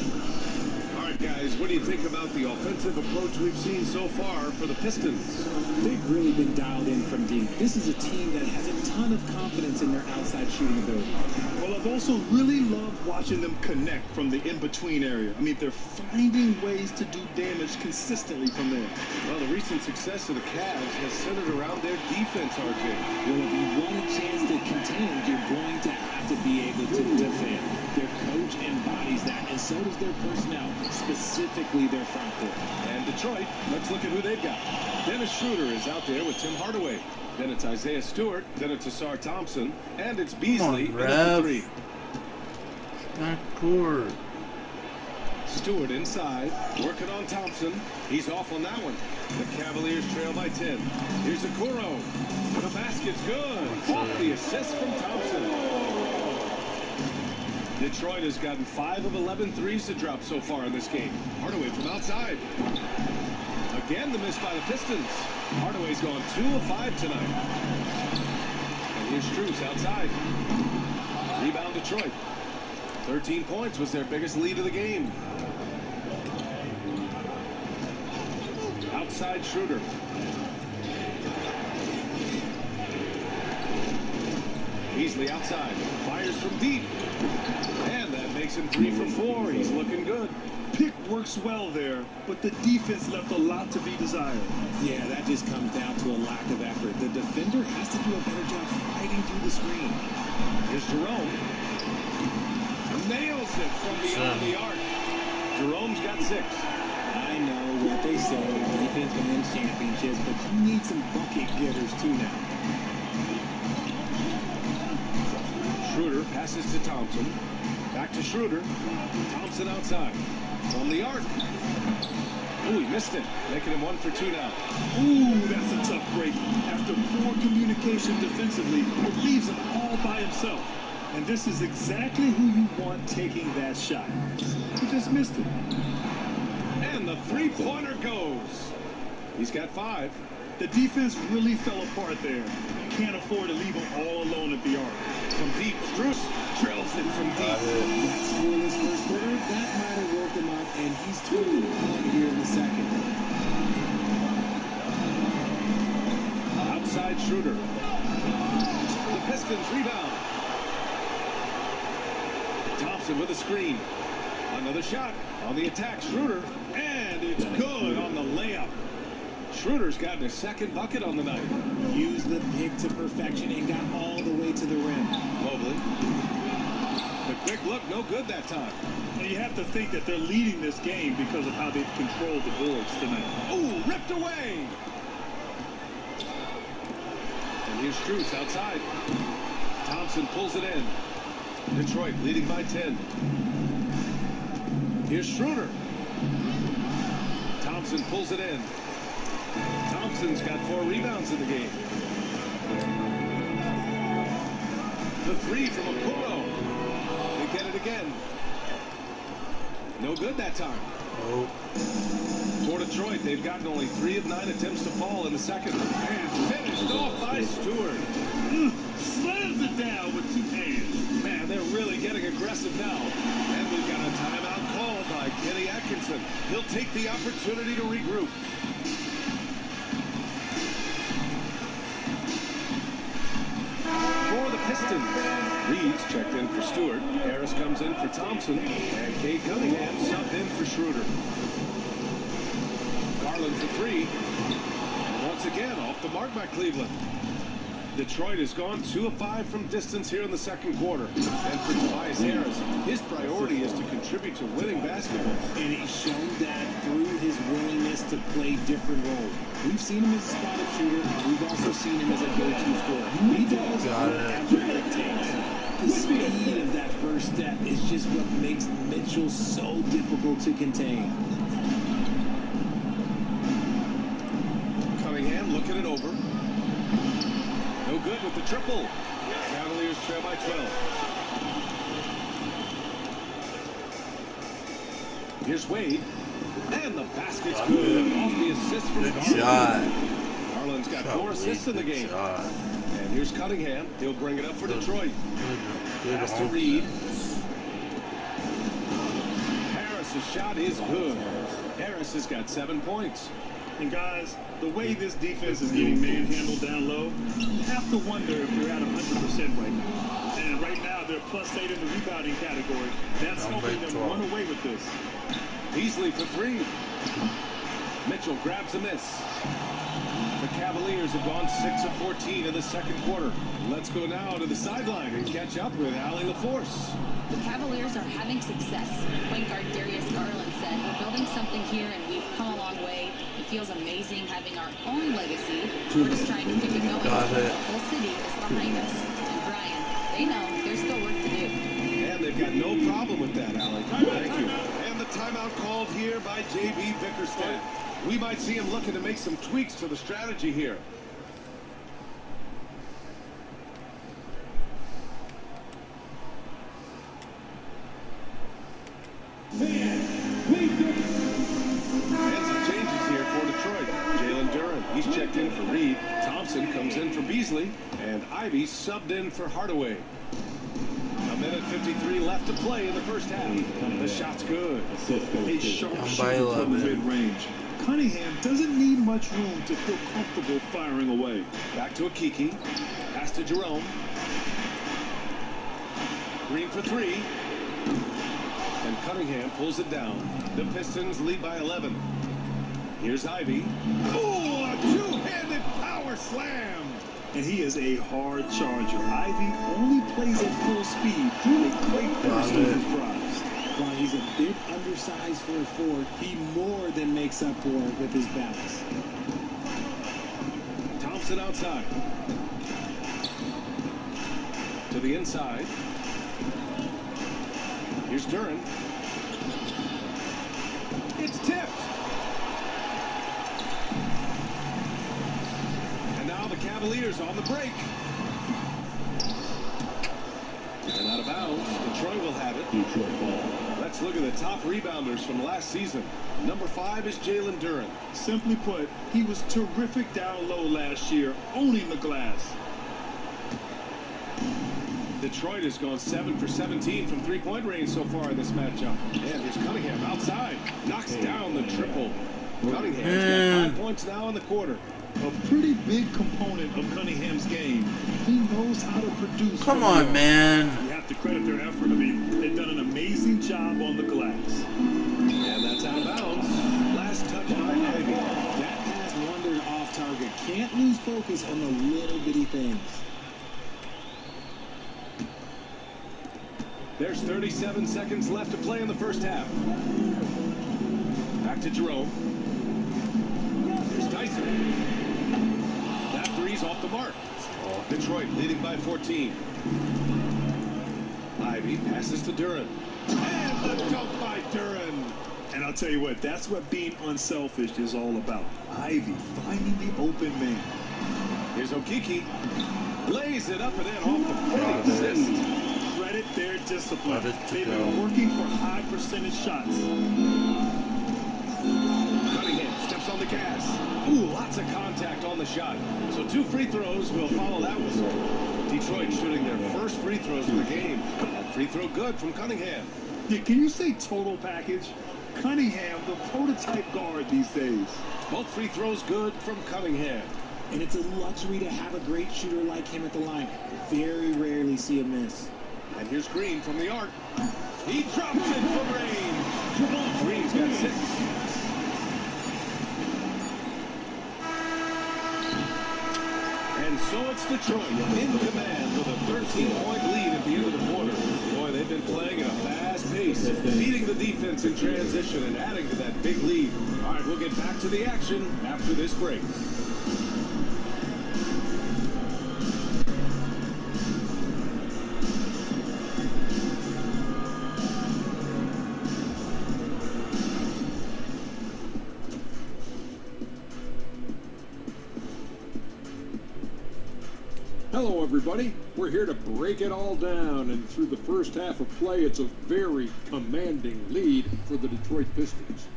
All right, guys, what do you think about the offensive approach we've seen so far for the Pistons? They've really been dialed in from deep. This is a team that has a ton of confidence in their outside shooting ability. Well, I've also really loved watching them connect from the in-between area. I mean, they're finding ways to do damage consistently from there. Well, the recent success of the Cavs has centered around their defense, RJ. Well, if you want a chance to contend, you're going to have to be able to defend. Their coach embodies that, and so does their personnel, specifically their front court. And Detroit, let's look at who they've got. Dennis Schroeder is out there with Tim Hardaway. Then it's Isaiah Stewart. Then it's Asar Thompson. And it's Beasley in at the 3. Not court. Stewart inside, working on Thompson. He's off on that one. The Cavaliers trail by 10. Here's Okoro. The basket's good. Off the assist from Thompson. Detroit has gotten 5 of 11 threes to drop so far in this game. Hardaway from outside. Again, the miss by the Pistons. Hardaway's gone 2 of 5 tonight. And here's Strus outside. Rebound Detroit. 13 points was their biggest lead of the game. Outside Schroeder. Beasley outside. Fires from deep. And that makes makes him 3 for 4. He's looking good. Pick works well there, but the defense left a lot to be desired. Yeah, that just comes down to a lack of effort. The defender has to do a better job fighting through the screen. Here's Jerome. Nails it from beyond the arc. Jerome's got 6. I know what they say, defense wins championships, but you need some bucket getters too now. Schroeder passes to Thompson. Back to Schroeder. Thompson outside. From the arc. Ooh, he missed it. Making him 1 for 2 now. Ooh, that's a tough break. After poor communication defensively, it leaves him all by himself. And this is exactly who you want taking that shot. He just missed it. And the three-pointer goes. He's got 5. The defense really fell apart there. Can't afford to leave him all alone at the arc. From deep, Strus drills it from deep. That's scoreless first quarter. That might have woke him up, and he's totally on here in the second. Outside Schroeder. The Pistons rebound. Thompson with a screen. Another shot on the attack. Schroeder. And it's good on the layup. Schroeder's gotten his second bucket on the night. Used the pick to perfection and got all the way to the rim. Mobley. The quick look, no good that time. And you have to think that they're leading this game because of how they've controlled the boards tonight. Ooh, ripped away. And here's Strus outside. Thompson pulls it in. Detroit leading by 10. Here's Schroeder. Thompson pulls it in. Thompson's got 4 rebounds in the game. The 3 from Okoro. They get it again. No good that time. Oh. For Detroit, they've gotten only 3 of 9 attempts to fall in the second. And finished off by Stewart. Slams it down with 2 hands. Man, they're really getting aggressive now. And we've got a timeout called by Kenny Atkinson. He'll take the opportunity to regroup. For the Pistons, Reed's checked in for Stewart. Harris comes in for Thompson. And Cade Cunningham subbed in for Schroeder. Garland for 3. And once again, off the mark by Cleveland. Detroit has gone 2 of 5 from distance here in the second quarter. And for Tobias Harris, his priority is to contribute to winning basketball. And he's shown that through his willingness to play different roles. We've seen him as a spot-up shooter. We've also seen him as a go-to scorer. He does whatever it takes. The speed of that first step is just what makes Mitchell so difficult to contain. Cunningham looking it over. No good with the triple. Cavaliers trail by 12. Here's Wade. And the basket's good. Off the assist from Garland. Garland's got 4 assists in the game. And here's Cunningham. He'll bring it up for Detroit. Pass to Reed. Harris's shot is good. Harris has got 7 points. And guys, the way this defense is getting manhandled down low, you have to wonder if they're at 100% right now. And right now, they're +8 in the rebounding category. That's helping them run away with this. Beasley for 3. Mitchell grabs a miss. The Cavaliers have gone 6 of 14 in the second quarter. Let's go now to the sideline and catch up with Allie LaForce. The Cavaliers are having success. Point guard Darius Garland said, "We're building something here and we've come a long way. It feels amazing having our own legacy. We're just trying to keep it going. The whole city is behind us." And Brian, they know there's still work to do. And they've got no problem with that, Allie. Thank you. And the timeout called here by J.B. Bickerstaff. We might see him looking to make some tweaks to the strategy here. And some changes here for Detroit. Jalen Duren, he's checked in for Reed. Thompson comes in for Beasley. And Ivy subbed in for Hardaway. A minute 53 left to play in the first half. The shot's good. A sharp shooter from the mid-range. Cunningham doesn't need much room to feel comfortable firing away. Back to Akiki. Pass to Jerome. Green for 3. Cunningham pulls it down. The Pistons lead by 11. Here's Ivy. Oh, a two-handed power slam. And he is a hard charger. Ivy only plays at full speed, a great burst on his drives. While he's a bit undersized for a forward, he more than makes up for it with his balance. Thompson outside. To the inside. Here's Duren. It's tipped. And now the Cavaliers on the break. And out of bounds. Detroit will have it. Detroit ball. Let's look at the top rebounders from last season. Number 5 is Jalen Duren. Simply put, he was terrific down low last year, owning the glass. Detroit has gone 7 for 17 from three-point range so far in this matchup. And here's Cunningham outside. Knocks down the triple. Cunningham's got 5 points now in the quarter. A pretty big component of Cunningham's game. He knows how to produce. Come on, man. You have to credit their effort. I mean, they've done an amazing job on the glass. And that's out of bounds. Last touch by Ivy. That pass wandered off target. Can't lose focus on the little bitty things. There's 37 seconds left to play in the first half. Back to Jerome. Here's Dyson. That three's off the mark. Detroit leading by 14. Ivy passes to Duren. And the dunk by Duren. And I'll tell you what, that's what being unselfish is all about. Ivy finding the open man. Here's Okeke. Lays it up and in off the pretty assist. Credit their discipline. They've been working for high percentage shots. Cunningham steps on the gas. Ooh, lots of contact on the shot. So 2 free throws will follow that whistle. Detroit shooting their first free throws of the game. That free throw good from Cunningham. Yeah, can you say total package? Cunningham, the prototype guard these days. Both free throws good from Cunningham. And it's a luxury to have a great shooter like him at the line. Very rarely see a miss. And here's Green from the arc. He drops it from range. Green's got 6. And so it's Detroit in command with a 13-point lead at the end of the quarter. Boy, they've been playing at a fast pace, beating the defense in transition and adding to that big lead. All right, we'll get back to the action after this break. Hello, everybody. We're here to break it all down, and through the first half of play, it's a very commanding lead for the Detroit Pistons.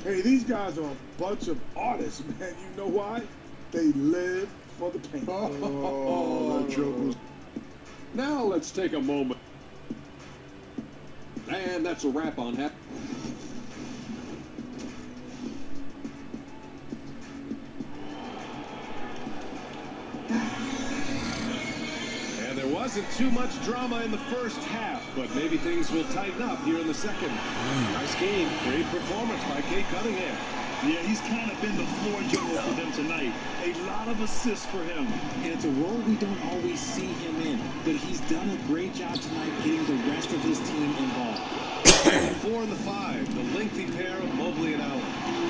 Hey, these guys are a bunch of artists, man. You know why? They live for the paint. Oh, that joke was... Now let's take a moment. And that's a wrap on half. Wasn't too much drama in the first half, but maybe things will tighten up here in the second. Nice game. Great performance by Cade Cunningham. Yeah, he's kind of been the floor general for them tonight. A lot of assists for him. And it's a role we don't always see him in, but he's done a great job tonight getting the rest of his team involved. 4 and the 5, the lengthy pair of Mobley and Allen.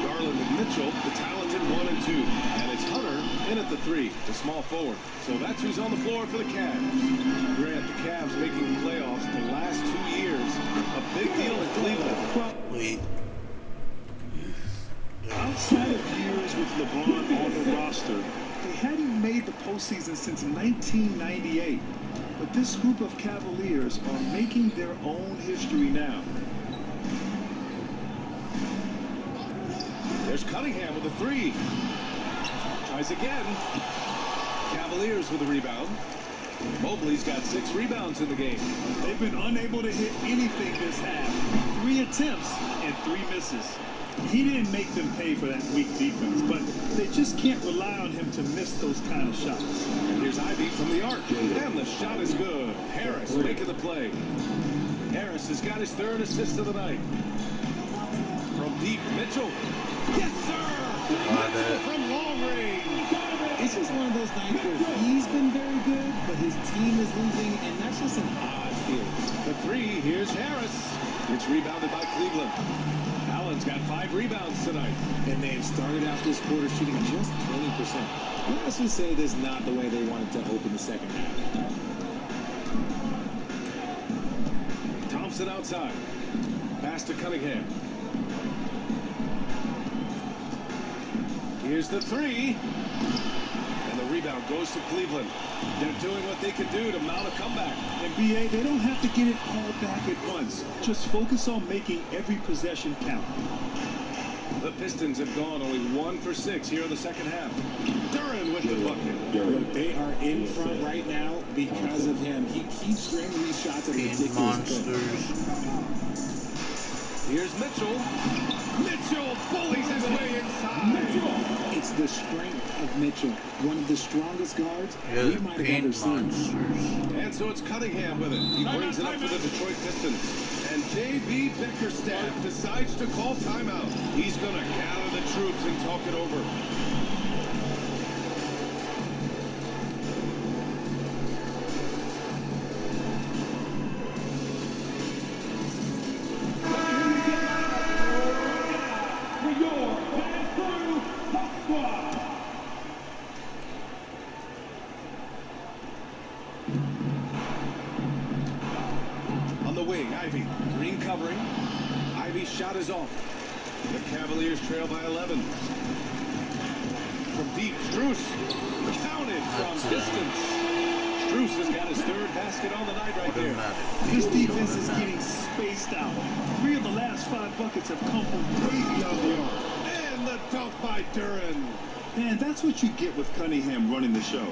Garland and Mitchell, the talented 1 and 2. And it's Hunter in at the 3, the small forward. So that's who's on the floor for the Cavs. Grant, the Cavs making the playoffs the last 2 years. A big deal in Cleveland. Wait. Outside of years with LeBron on the roster, they hadn't made the postseason since 1998. But this group of Cavaliers are making their own history now. There's Cunningham with a 3. Tries again. Cavaliers with a rebound. Mobley's got 6 rebounds in the game. They've been unable to hit anything this half. 3 attempts and 3 misses. He didn't make them pay for that weak defense, but they just can't rely on him to miss those kind of shots. And here's Ivy from the arc. And the shot is good. Harris making the play. Harris has got his third assist of the night. From deep, Mitchell. Yes, sir! Mitchell from long range. It's just one of those nights where he's been very good, but his team is losing, and that's just an odd feeling. The three, here's Harris. It's rebounded by Cleveland. Allen's got 5 rebounds tonight. And they've started out this quarter shooting just 20%. Let's just say this is not the way they wanted to open the second half. Thompson outside. Pass to Cunningham. Here's the three. And the rebound goes to Cleveland. They're doing what they can do to mount a comeback. And BA, they don't have to get it all back at once. Just focus on making every possession count. The Pistons have gone only 1 for 6 here in the second half. Duren with the bucket. Look, they are in front right now because of him. He keeps draining these shots at a ridiculous monsters. Here's Mitchell. Mitchell bullies his way inside. It's the strength of Mitchell, one of the strongest guards Yeah, we might have ever seen. And so it's Cunningham with it. He brings it up for the Detroit Pistons. And J.B. Bickerstaff decides to call timeout. He's going to gather the troops and talk it over. Covering. Ivy's shot is off. The Cavaliers trail by 11. From deep, Strus counted from distance. Strus has got his third basket on the night right there. This defense is getting spaced out. 3 of the last 5 buckets have come from way beyond the arc. And the dunk by Duren. Man, that's what you get with Cunningham running the show.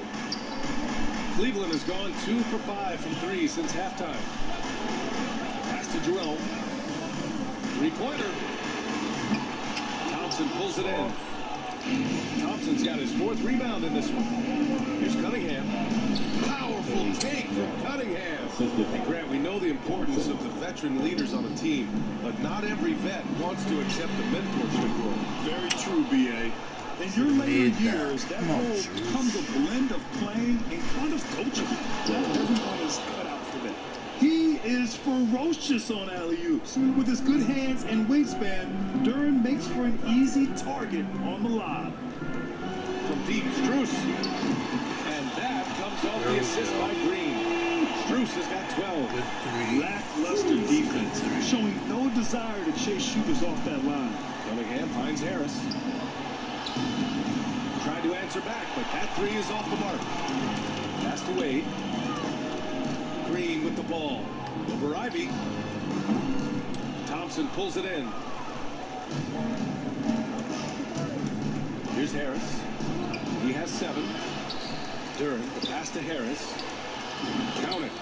Cleveland has gone 2 for 5 from 3 since halftime. To Jerome. 3-pointer. Thompson pulls it in. Thompson's got his 4th rebound in this one. Here's Cunningham. Powerful take from Cunningham. And Grant, we know the importance of the veteran leaders on a team, but not every vet wants to accept the mentorship role. Very true, BA. In your later years, that role becomes a blend of playing and kind of coaching. Not everyone is cut out for that. He is ferocious on alley-oops. With his good hands and wingspan, Duren makes for an easy target on the lob. From deep, Strus. And that comes off the assist by Green. Strus has got 12. Lackluster defense, showing no desire to chase shooters off that line. Cunningham finds Harris. Tried to answer back, but that 3 is off the mark. Pass to Wade. Green with the ball. Over Ivy. Thompson pulls it in. Here's Harris. He has 7. Duren, the pass to Harris. Count it.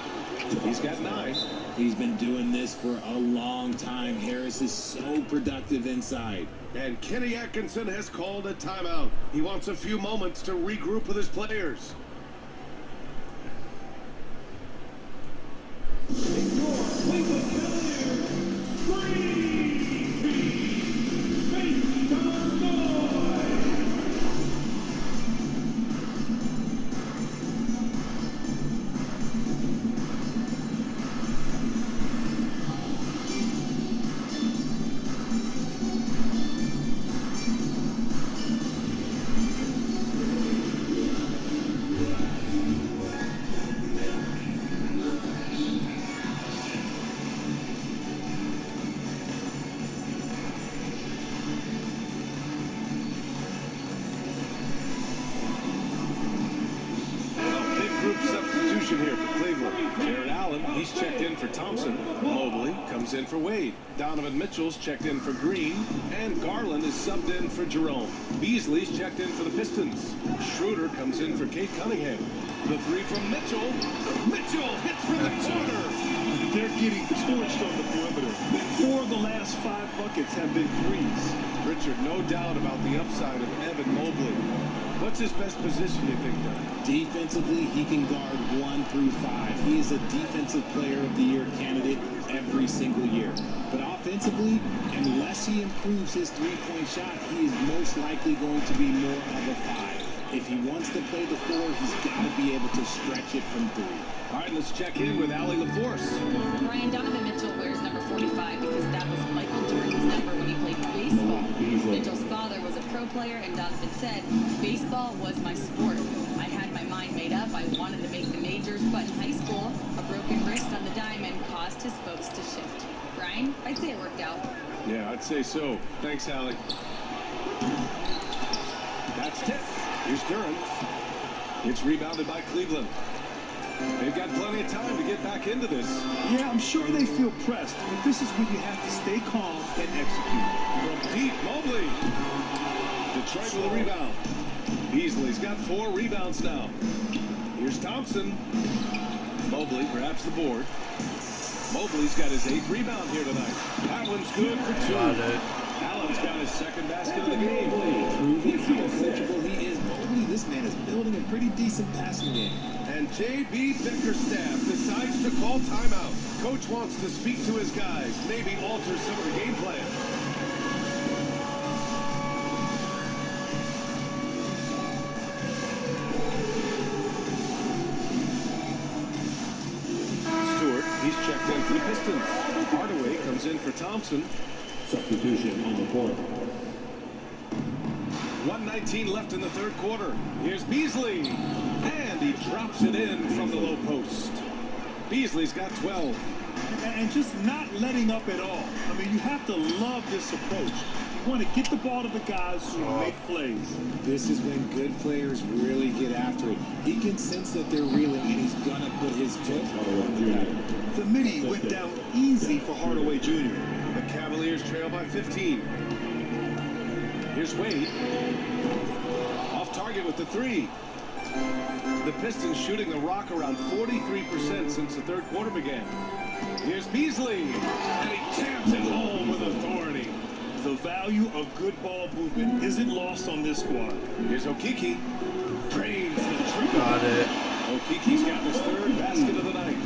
He's got 9. He's been doing this for a long time. Harris is so productive inside. And Kenny Atkinson has called a timeout. He wants a few moments to regroup with his players. Here for Cleveland. Jared Allen, he's checked in for Thompson. Mobley comes in for Wade. Donovan Mitchell's checked in for Green. And Garland is subbed in for Jerome. Beasley's checked in for the Pistons. Schroeder comes in for Kate Cunningham. The 3 from Mitchell. Mitchell hits from the corner. They're getting torched on the perimeter. 4 of the last 5 buckets have been threes. Richard, no doubt about the upside of Evan Mobley. What's his best position, you think, Doug? Defensively, he can guard 1 through 5. He is a Defensive Player of the Year candidate every single year. But offensively, unless he improves his three-point shot, he is most likely going to be more of a 5. If he wants to play the 4, he's got to be able to stretch it from 3. All right, let's check in with Allie LaForce. Ryan, Donovan Mitchell wears number 45 because that was Michael Jordan's number when he played baseball. Mitchell's father was a pro player, and Donovan said, baseball was my sport. I had my mind made up. I wanted to make the majors, but in high school, a broken wrist on the diamond caused his focus to shift. Ryan, I'd say it worked out. Yeah, I'd say so. Thanks, Allie. That's tipped. Here's Duran. It's rebounded by Cleveland. They've got plenty of time to get back into this. Yeah, I'm sure they feel pressed, but this is when you have to stay calm and execute. From deep, Mobley. Detroit with a rebound. Beasley's got 4 rebounds now. Here's Thompson. Mobley, perhaps the board. Mobley's got his 8th rebound here tonight. That one's good for 2. Got it. Allen's got his 2nd basket of the game. Proving how coachable he is. Mobley, this man is building a pretty decent passing game. And J.B. Bickerstaff decides to call timeout. Coach wants to speak to his guys, maybe alter some of the game plan. Stewart, he's checked in for the Pistons. Hardaway comes in for Thompson. Substitution on the court. 1:19 left in the 3rd quarter. Here's Beasley. And he drops it in from the low post. Beasley's got 12. And just not letting up at all. I mean, you have to love this approach. You want to get the ball to the guys who make plays. This is when good players really get after it. He can sense that they're reeling, and he's going to put his foot on the pedal. The midi went down easy for Hardaway Jr. The Cavaliers trail by 15. Here's Wade. Off target with the 3. The Pistons shooting the rock around 43% since the 3rd quarter began. Here's Beasley. And he jams it home with authority. The value of good ball movement isn't lost on this squad. Here's Okeke. Drains the triple. Got it. Okeke's got his 3rd basket of the night.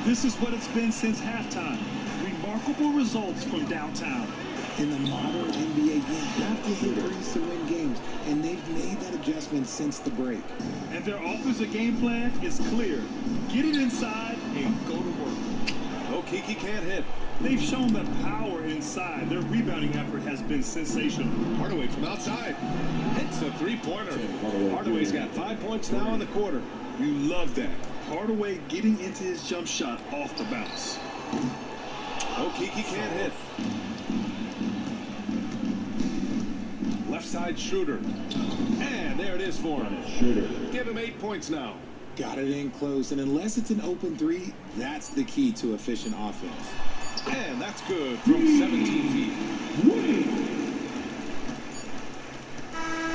This is what it's been since halftime. Remarkable results from downtown. In the modern NBA, you have to hit threes to win games, and they've made that adjustment since the break. And their offensive game plan is clear. Get it inside and go to work. Okeke can't hit. They've shown the power inside. Their rebounding effort has been sensational. Hardaway from outside. Hits a 3-pointer. Hardaway's got 5 points now in the quarter. You love that. Hardaway getting into his jump shot off the bounce. Okeke can't hit. Left side Schroeder. And there it is for him. Shooter. Give him 8 points now. Got it in close, and unless it's an open 3, that's the key to efficient offense. And that's good from 17 feet.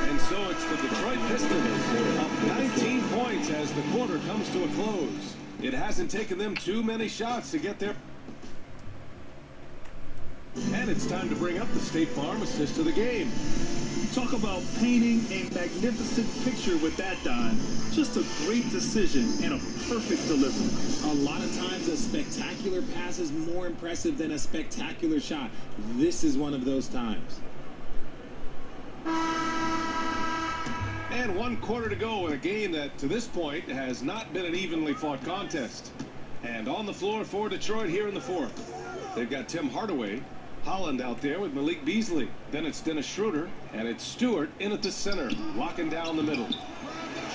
And so it's the Detroit Pistons up 19 points as the quarter comes to a close. It hasn't taken them too many shots to get there. And it's time to bring up the State Farm assist of the game. Talk about painting a magnificent picture with that dime. Just a great decision and a perfect delivery. A lot of times a spectacular pass is more impressive than a spectacular shot. This is one of those times. And 1 quarter to go in a game that, to this point, has not been an evenly fought contest. And on the floor for Detroit here in the 4th. They've got Tim Hardaway, Holland out there with Malik Beasley. Then it's Dennis Schroeder, and it's Stewart in at the center, locking down the middle.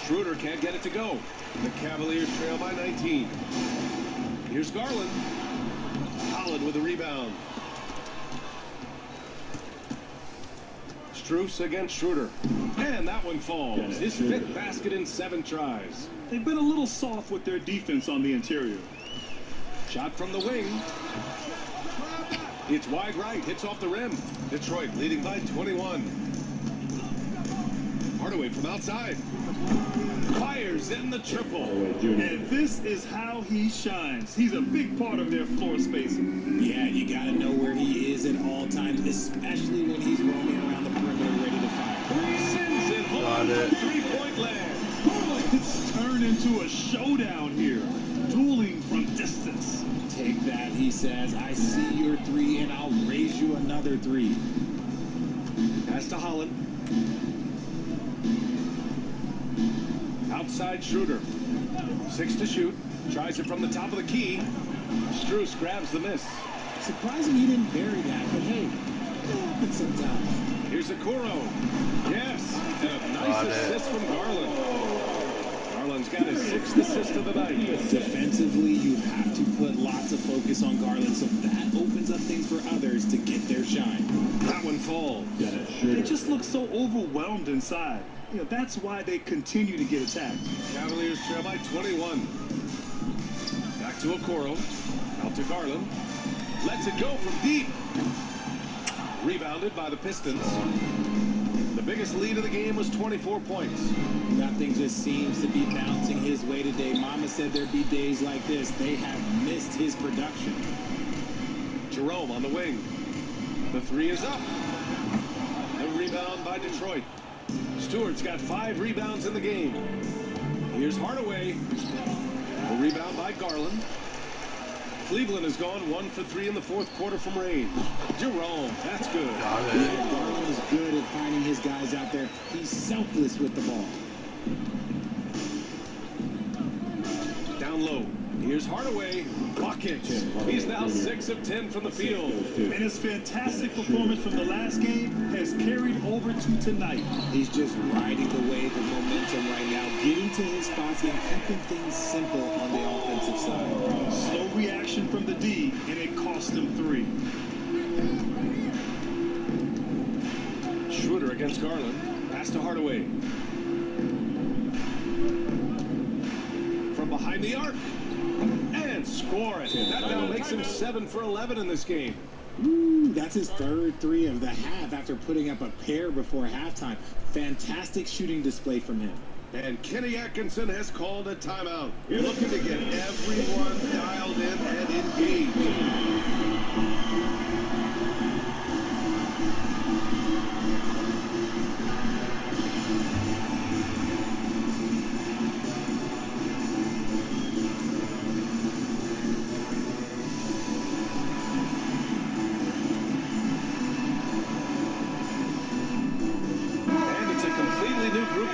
Schroeder can't get it to go. The Cavaliers trail by 19. Here's Garland. Holland with a rebound. Strus against Schroeder. And that one falls. His 5th basket in 7 tries. They've been a little soft with their defense on the interior. Shot from the wing. It's wide right, hits off the rim. Detroit leading by 21. Hardaway from outside. Fires in the triple. And this is how he shines. He's a big part of their floor spacing. Yeah, you got to know where he is at all times, especially when he's roaming around the perimeter ready to fire. Sends it home from 3-point land. It's turned into a showdown here. Dueling from distance. Take that, he says. I see your 3, and I'll raise you another 3. Pass to Holland. Outside Schroeder. 6 to shoot. Tries it from the top of the key. Strus grabs the miss. Surprising he didn't bury that, but hey, it happens sometimes. Here's Okoro. Yes, and a nice assist from Garland. Garland's got his 6th assist of the night. Defensively, you have to put lots of focus on Garland, so that opens up things for others to get their shine. That one falls. They just look so overwhelmed inside. You know, that's why they continue to get attacked. Cavaliers trail by 21. Back to Okoro. Out to Garland. Lets it go from deep. Rebounded by the Pistons. The biggest lead of the game was 24 points. Nothing just seems to be bouncing his way today. Mama said there'd be days like this. They have missed his production. Jerome on the wing. The 3 is up. The rebound by Detroit. Stewart's got 5 rebounds in the game. Here's Hardaway. The rebound by Garland. Cleveland has gone 1 for 3 in the 4th quarter from range. Jerome, that's good. Garland is good at finding his guys out there. He's selfless with the ball. Down low. Here's Hardaway. Bucket. He's now 6 of 10 from the field. And his fantastic performance from the last game has carried over to tonight. He's just riding the wave of momentum right now, getting to his spots and keeping things simple on the offensive side. Slow reaction from the D, and it cost him 3. Schroeder against Garland. Pass to Hardaway. From behind the arc. And score it. That now makes him 7 for 11 in this game. Ooh, that's his 3rd 3 of the half after putting up a pair before halftime. Fantastic shooting display from him. And Kenny Atkinson has called a timeout. You're looking to get everyone dialed in and engaged.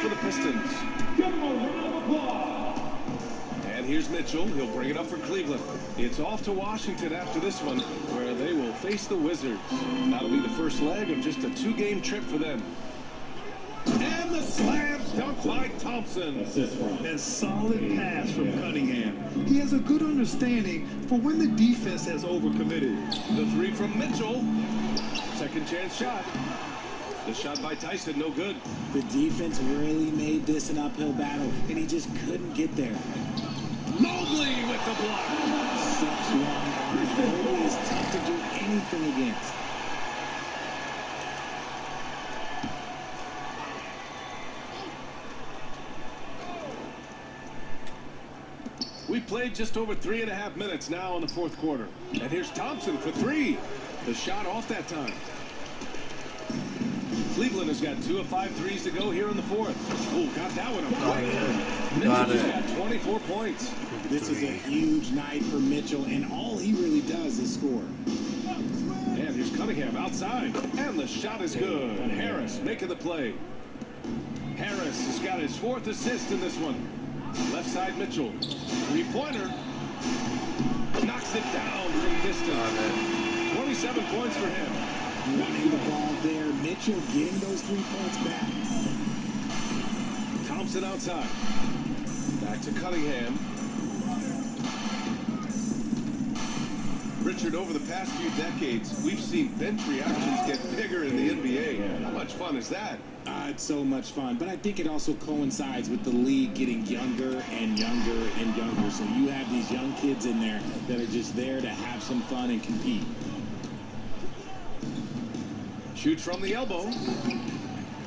For the Pistons. And here's Mitchell. He'll bring it up for Cleveland. It's off to Washington after this one, where they will face the Wizards. That'll be the first leg of just a 2-game trip for them. And the slam dunk by Thompson. And solid pass from Cunningham. He has a good understanding for when the defense has overcommitted. The 3 from Mitchell. Second chance shot. The shot by Tyson, no good. The defense really made this an uphill battle, and he just couldn't get there. Mobley with the block. Such long arms. Mobley is tough to do anything against. We played just over 3.5 minutes now in the 4th quarter. And here's Thompson for 3. The shot off that time. Cleveland has got 2 of 5 threes to go here in the 4th. Oh, got that one up. Mitchell's got 24 points. This is a huge night for Mitchell, and all he really does is score. And here's Cunningham outside, and the shot is good. Harris making the play. Harris has got his 4th assist in this one. Left side Mitchell. 3-pointer. Knocks it down from distance. 27 points for him. Running the ball there. Mitchell getting those 3 points back. Thompson outside. Back to Cunningham. Richard, over the past few decades, we've seen bench reactions get bigger in the NBA. How much fun is that? It's so much fun, but I think it also coincides with the league getting younger and younger and younger. So you have these young kids in there that are just there to have some fun and compete. Shoots from the elbow.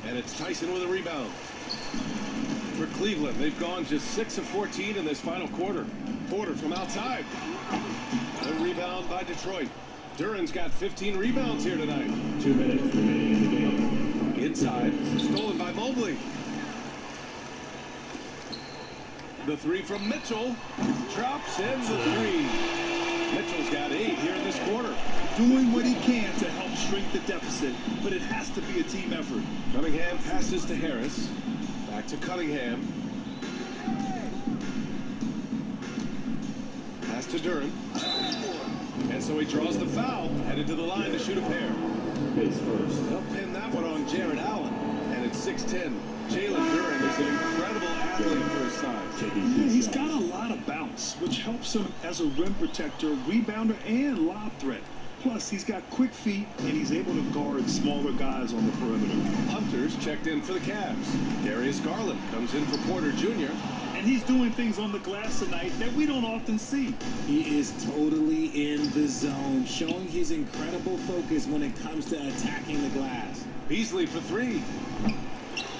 And it's Tyson with a rebound. For Cleveland, they've gone just 6 of 14 in this final quarter. Porter from outside. A rebound by Detroit. Duran's got 15 rebounds here tonight. 2 minutes remaining in the game. Inside. Stolen by Mobley. The 3 from Mitchell. Drops in the 3. Mitchell's got 8 here in this quarter. Doing what he can to help shrink the deficit, but it has to be a team effort. Cunningham passes to Harris. Back to Cunningham. Pass to Duran. And so he draws the foul, headed to the line to shoot a pair. They'll pin that one on Jared Allen. And it's 6-10. Jalen Duran is an incredible athlete for his size. Yeah, he's got a lot of bounce, which helps him as a rim protector, rebounder, and lob threat. Plus, he's got quick feet, and he's able to guard smaller guys on the perimeter. Hunter's checked in for the Cavs. Darius Garland comes in for Porter Jr. And he's doing things on the glass tonight that we don't often see. He is totally in the zone, showing his incredible focus when it comes to attacking the glass. Beasley for 3.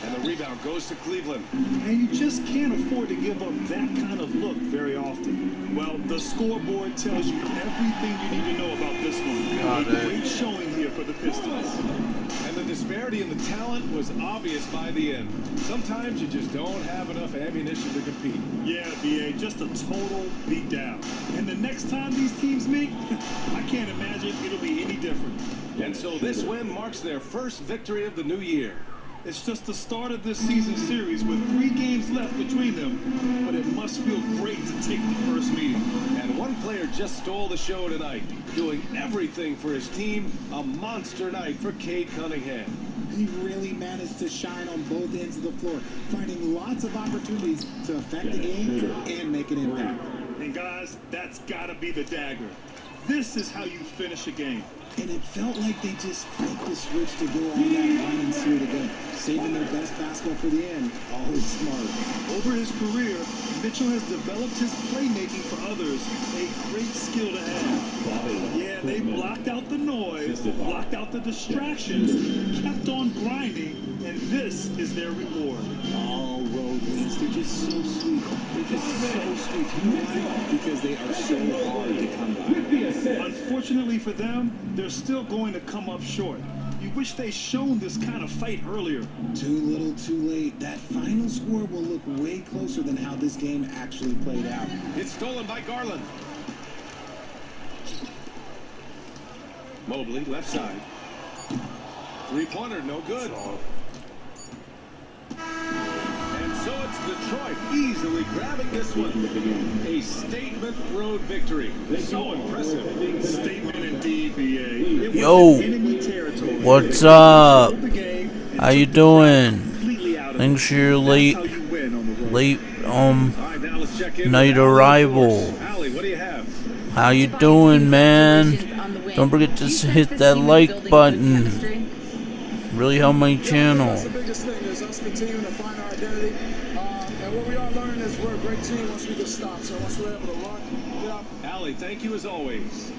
And the rebound goes to Cleveland. And you just can't afford to give up that kind of look very often. Well, the scoreboard tells you everything you need to know about this one. A great showing here for the Pistons. And the disparity in the talent was obvious by the end. Sometimes you just don't have enough ammunition to compete. Yeah, B.A., just a total beatdown. And the next time these teams meet, I can't imagine it'll be any different. And so this win marks their first victory of the new year. It's just the start of this season series with 3 games left between them, but it must feel great to take the first meeting. And one player just stole the show tonight, doing everything for his team. A monster night for Cade Cunningham. He really managed to shine on both ends of the floor, finding lots of opportunities to affect the game and make an impact. And guys, that's gotta be the dagger. This is how you finish a game. And it felt like they just flipped the switch to go on that run and seal it again, saving their best basketball for the end. Always smart. Over his career, Mitchell has developed his playmaking for others, a great skill to have. Yeah, they blocked out the noise, blocked out the distractions, kept on grinding, and this is their reward. All road wins, they're just so sweet. They're just so sweet. You know why? Because they are so hard to come by. Unfortunately for them, they're still going to come up short. You wish they shown this kind of fight earlier. Too little, too late. That final score will look way closer than how this game actually played out. It's stolen by Garland. Mobley, left side. 3-pointer, no good. And so it's Detroit easily grabbing this one. A statement road victory. So impressive. Statement indeed, B.A. Yo, what's up? How you doing? Thanks for your late night arrival. How you doing, man? Don't forget to hit that like button. Really help my channel. That's the biggest thing is us continuing to find our identity. And what we are learning is we're a great team once we get stopped. So once we're able to run, get up. Allie, thank you as always.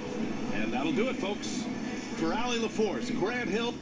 And that'll do it, folks. For Allie LaForce, Grant Hill.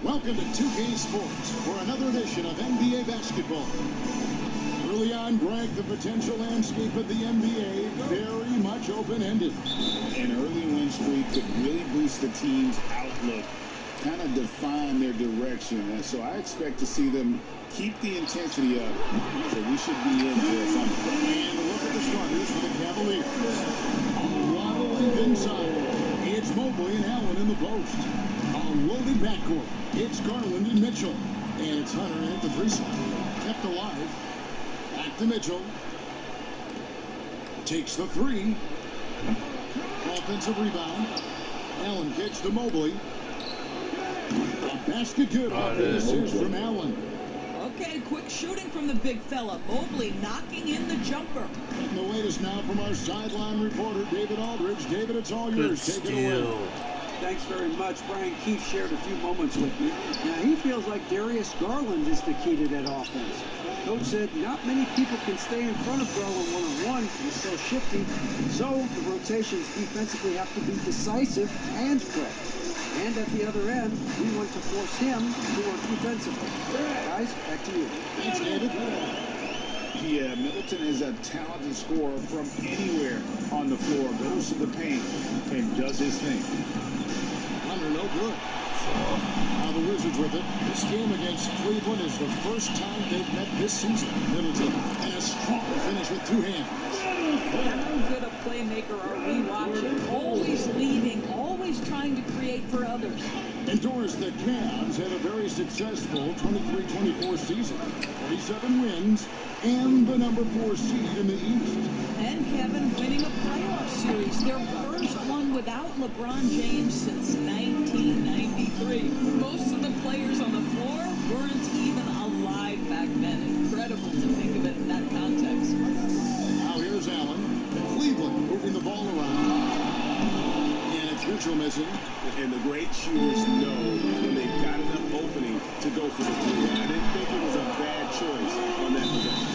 Welcome to 2K Sports for another edition of NBA basketball. Early on, Greg, the potential landscape of the NBA very much open-ended. An early win streak could really boost the team's outlook, kind of define their direction. And so I expect to see them keep the intensity up. So we should be in for something. And look at the starters for the Cavaliers. Waddle and inside. It's Mobley and Allen in the post. A loaded backcourt. It's Garland and Mitchell. And it's Hunter in at the free side. Kept alive. Back to Mitchell. Takes the 3. Offensive rebound. Allen kicks to Mobley. A basket good off the assist from Allen. Okay, quick shooting from the big fella. Mobley knocking in the jumper. And the latest now from our sideline reporter, David Aldridge. David, it's all yours. Take it away. Thanks very much. Brian Keefe shared a few moments with me. Now, he feels like Darius Garland is the key to that offense. Coach said not many people can stay in front of Garland one-on-one. He's so shifty. So the rotations defensively have to be decisive and quick. And at the other end, we want to force him to work defensively. Guys, back to you. Thanks, David. Yeah, Middleton is a talented scorer from anywhere on the floor. Goes to the paint and does his thing. Under no good. Now the Wizards with it. This game against Cleveland is the first time they've met this season. Middleton and a strong finish with two hands. How good a playmaker are we watching? Always leading, always trying to create for others. Indoors, the Cavs had a very successful 23-24 season. 47 wins and the number 4 seed in the East. And Kevin winning a playoff series, their first one without LeBron James since 1993. Most of the players on the floor weren't even alive back then. Incredible to think of it in that context. Now here's Allen. Cleveland moving the ball around. And it's Mitchell missing. And the great shooters know when they've got enough opening to go for the three. I didn't think it was a bad choice on that possession.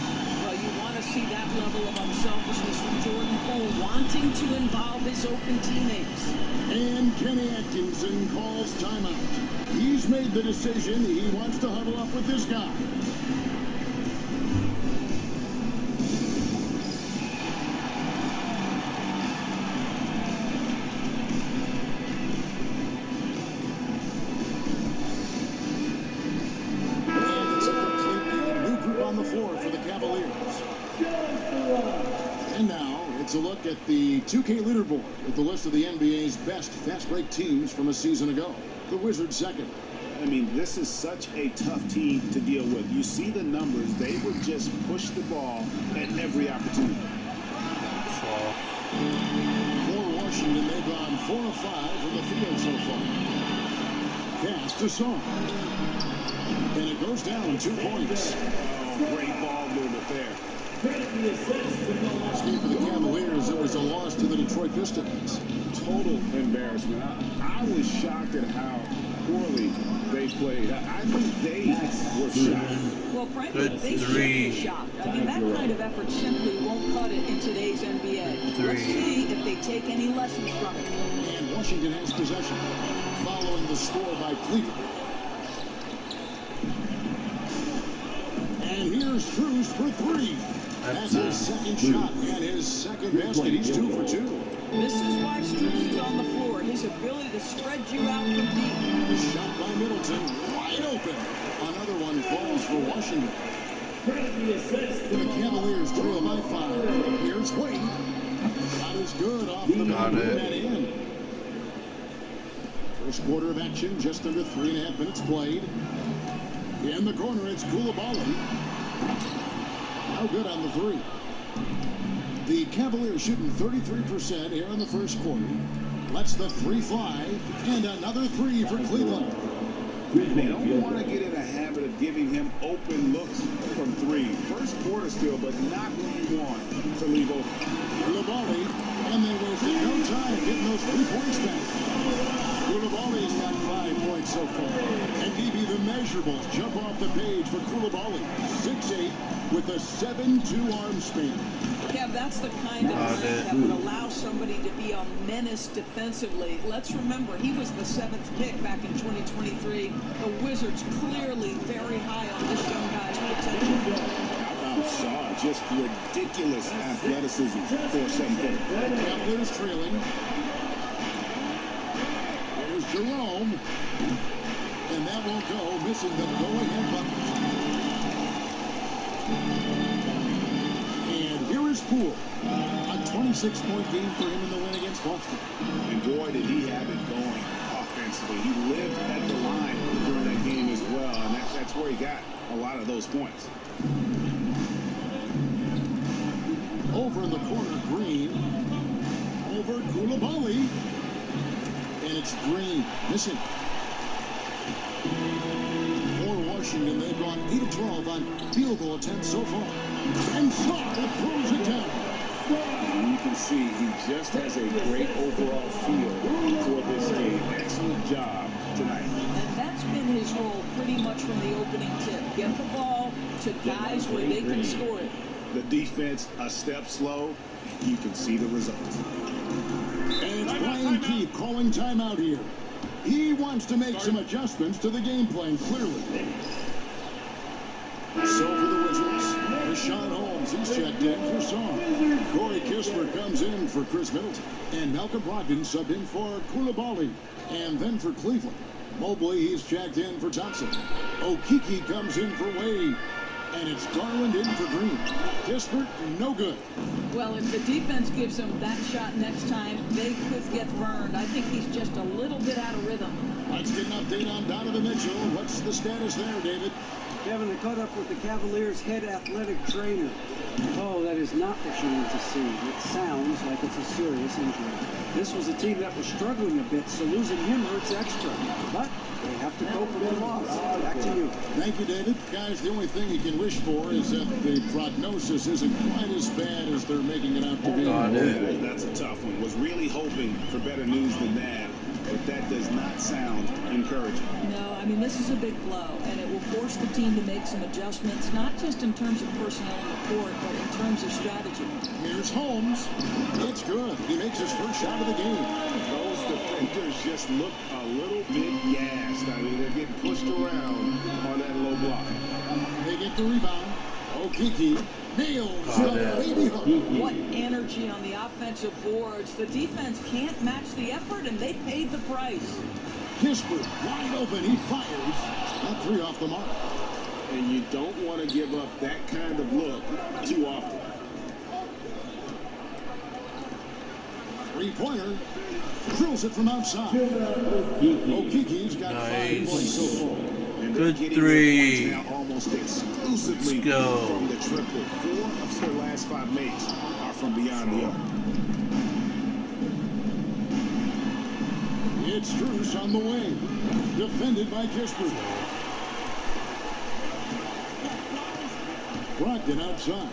Well, you want to see that level of unselfishness from Jordan Poole, wanting to involve his open teammates. And Kenny Atkinson calls timeout. He's made the decision. He wants to huddle up with this guy. And now it's a look at the 2K leaderboard with the list of the NBA's best fast break teams from a season ago. The Wizards second. I mean, this is such a tough team to deal with. You see the numbers. They would just push the ball at every opportunity. For Washington, they've gone 4 of 5 from the field so far. Pass to Song. And it goes down 2 points. Oh, great ball movement there. Last game for the Cavaliers, it was a loss to the Detroit Pistons. Total embarrassment. I was shocked at how poorly they played. I think they were shocked. Well, frankly, they should be shocked. I mean, that kind of effort simply won't cut it in today's NBA. Let's see if they take any lessons from it. And Washington has possession, following the score by Cleveland. And here's Strus for 3. That's his second shot and his second basket. He's 2 for 2. This is why Strus is on the floor. His ability to spread you out from deep. The shot by Middleton, wide open. Another one falls for Washington. The Cavaliers trail by 5. Here's Wade. Shot is good off the mark and in. First quarter of action, just under 3.5 minutes played. In the corner, it's Koulibaly. No good on the 3. The Cavaliers shooting 33% here in the first quarter. Lets the 3 fly, and another 3 for Cleveland. They don't want to get in a habit of giving him open looks from 3. First quarter still, but not when you want to leave open. Koulibaly, and they wasted no time getting those 3 points back. Koulibaly's got 5 points so far. And DB, the measurables jump off the page for Koulibaly. 6'8", with a 7'2" arm span. Yeah, that's the kind of night that would allow somebody to be a menace defensively. Let's remember, he was the 7th pick back in 2023. The Wizards clearly very high on this young guy's potential. Saw just ridiculous athleticism for a 7-footer. Cavaliers trailing. There's Jerome. And that won't go, missing the go-ahead bucket. And here is Poole. A 26-point game for him in the win against Boston. And boy, did he have it going offensively. He lived at the line during that game as well, and that's where he got a lot of those points. Over in the corner, Green. Over Koulibaly. And it's Green missing. For Washington, they've gone 8 of 12 on field goal attempts so far. And Sarr throws it down. You can see he just has a great overall feel for this game. Excellent job tonight. And that's been his role pretty much from the opening tip. Get the ball to guys where they can score it. The defense a step slow, you can see the results. And it's Brian Keefe calling timeout here. He wants to make some adjustments to the game plan, clearly. So for the Wizards, Rashawn Holmes, he's checked in for Song. Corey Kispert comes in for Chris Middleton. And Malcolm Brogdon subbed in for Koulibaly. And then for Cleveland, Mobley, he's checked in for Thompson. Okeke comes in for Wade. And it's Garland in for Green. Kispert, no good. Well, if the defense gives him that shot next time, they could get burned. I think he's just a little bit out of rhythm. Let's get an update on Donovan Mitchell. What's the status there, David? Kevin, they caught up with the Cavaliers' head athletic trainer. Oh, that is not what you want to see. It sounds like it's a serious injury. This was a team that was struggling a bit, so losing him hurts extra. But they have to cope with the loss. Back to you. Thank you, David. Guys, the only thing you can wish for is that the prognosis isn't quite as bad as they're making it out to be. That's a tough one. Was really hoping for better news than that, but that does not sound encouraging. No, I mean, this is a big blow, and it will force the team to make some adjustments, not just in terms of personnel on the court, but in terms of strategy. Here's Holmes. It's good. He makes his first shot of the game. Those defenders just look a little bit gassed. I mean, they're getting pushed around on that low block. They get the rebound. Okeke nails the baby hook. What energy on the offensive boards. The defense can't match the effort, and they paid the price. Kispert wide open. He fires. That three off the mark. And you don't want to give up that kind of look too often. Three-pointer. Drills it from outside. Okeke's got 5 points so far. And good getting three. Now almost exclusively Let's go. from the triple. 4 of their last 5 makes are from beyond the arc. It's Strus on the wing. Defended by Kispert. Brogdon outside.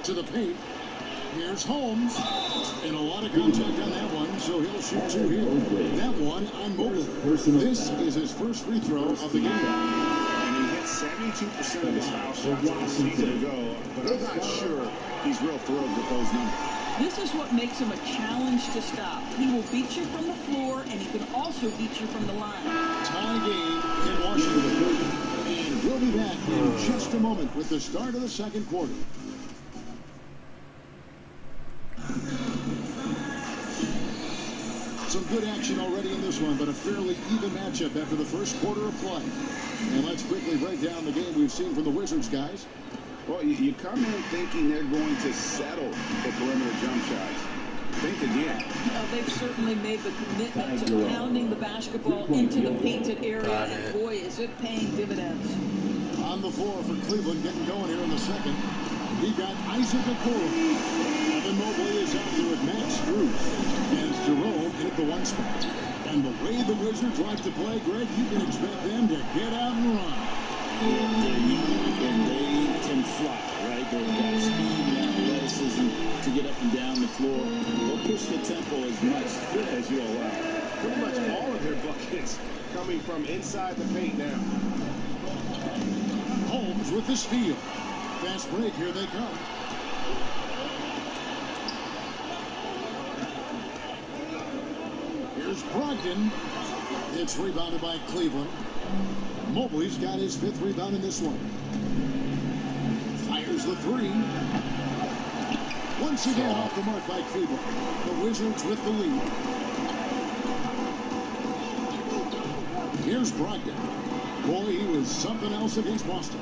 To the paint. Here's Holmes. And a lot of contact on that one, so he'll shoot 2 here. That one on Mobley. This is his first free throw of the game. And he hit 72% of his foul shots a season ago, but I'm not sure he's real thrilled with those numbers. This is what makes him a challenge to stop. He will beat you from the floor, and he can also beat you from the line. Tie game in Washington. And we'll be back in just a moment with the start of the second quarter. Some good action already in this one, but a fairly even matchup after the first quarter of play. And let's quickly break down the game we've seen from the Wizards, guys. Well, you come in thinking they're going to settle for perimeter jump shots. Think again. Well, they've certainly made the commitment to pounding the basketball into the painted area, and boy, is it paying dividends. On the floor for Cleveland, getting going here in the second. He got Isaac Okoro. Evan Mobley is out there with Matt Strus. And Jerome hit the one spot. And the way the Wizards like to play, Greg, you can expect them to get out and run. And they can fly, right? They've got speed and athleticism to get up and down the floor. They'll push the tempo as much as you allow. Pretty much all of their buckets coming from inside the paint now. Holmes with the steal. Fast break, here they come. Here's Brogdon. It's rebounded by Cleveland. Mobley's got his 5th rebound in this one. Fires the 3. Once again off the mark by Cleveland. The Wizards with the lead. Here's Brogdon. Boy, he was something else against Boston.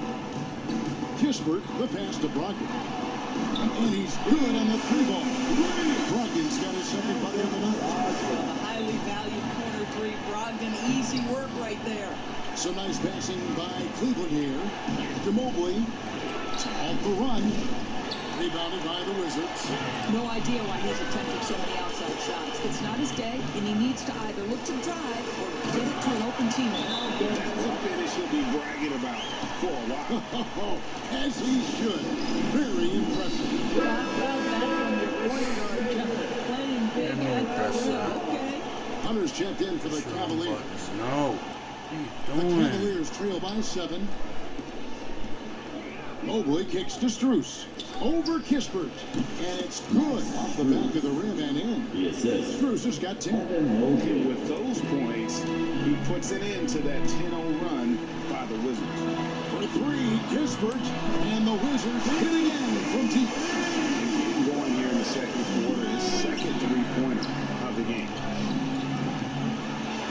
Kispert, the pass to Brogdon. And he's good on the 3-ball. Brogdon's got his second bucket of the night. A highly valued corner 3. Brogdon, easy work right there. Some nice passing by Cleveland here. To Mobley. Off the run. Rebounded by the Wizards. No idea why he's attempting so many outside shots. It's not his day, and he needs to either look to drive or get it to an open teammate. That's a finish he'll be bragging about for a while. As he should. Very impressive. Not bad from your point guard. Playing big at the rim. Okay. Hunter's checked in for the Cavaliers. No. The Cavaliers trail by 7. Mobley kicks to Strus. Over Kispert. And it's good off the back of the rim and in. Strus has got 10. And with those points, he puts an end to that 10-0 run by the Wizards. For 3, Kispert. And the Wizards hit again from deep. And getting going here in the second quarter, his second three-pointer of the game.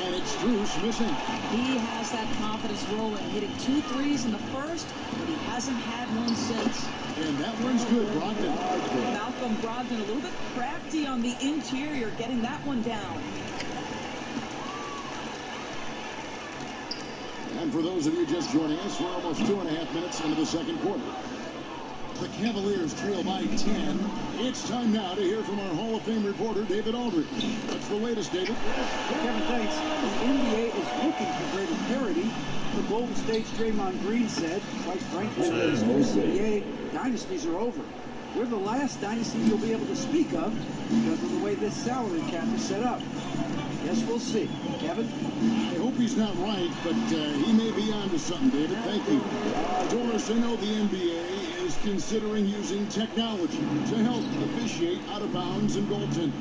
And it's Strus missing. He has that confidence rolling, hitting 2 threes in the first, but he hasn't had one since. And that one's good, Brogdon. Malcolm Brogdon a little bit crafty on the interior, getting that one down. And for those of you just joining us, we're almost 2.5 minutes into the second quarter. The Cavaliers trail by 10. It's time now to hear from our Hall of Fame reporter, David Aldridge. What's the latest, David? Kevin, thanks. The NBA is looking for greater parity. The Golden State's Draymond Green said, quite frankly, these NBA dynasties are over. We're the last dynasty you'll be able to speak of because of the way this salary cap is set up. Guess we'll see. Kevin? I hope he's not right, but he may be onto something, David. Thank you. Doris, I know the NBA is considering using technology to help officiate out of bounds and goaltending.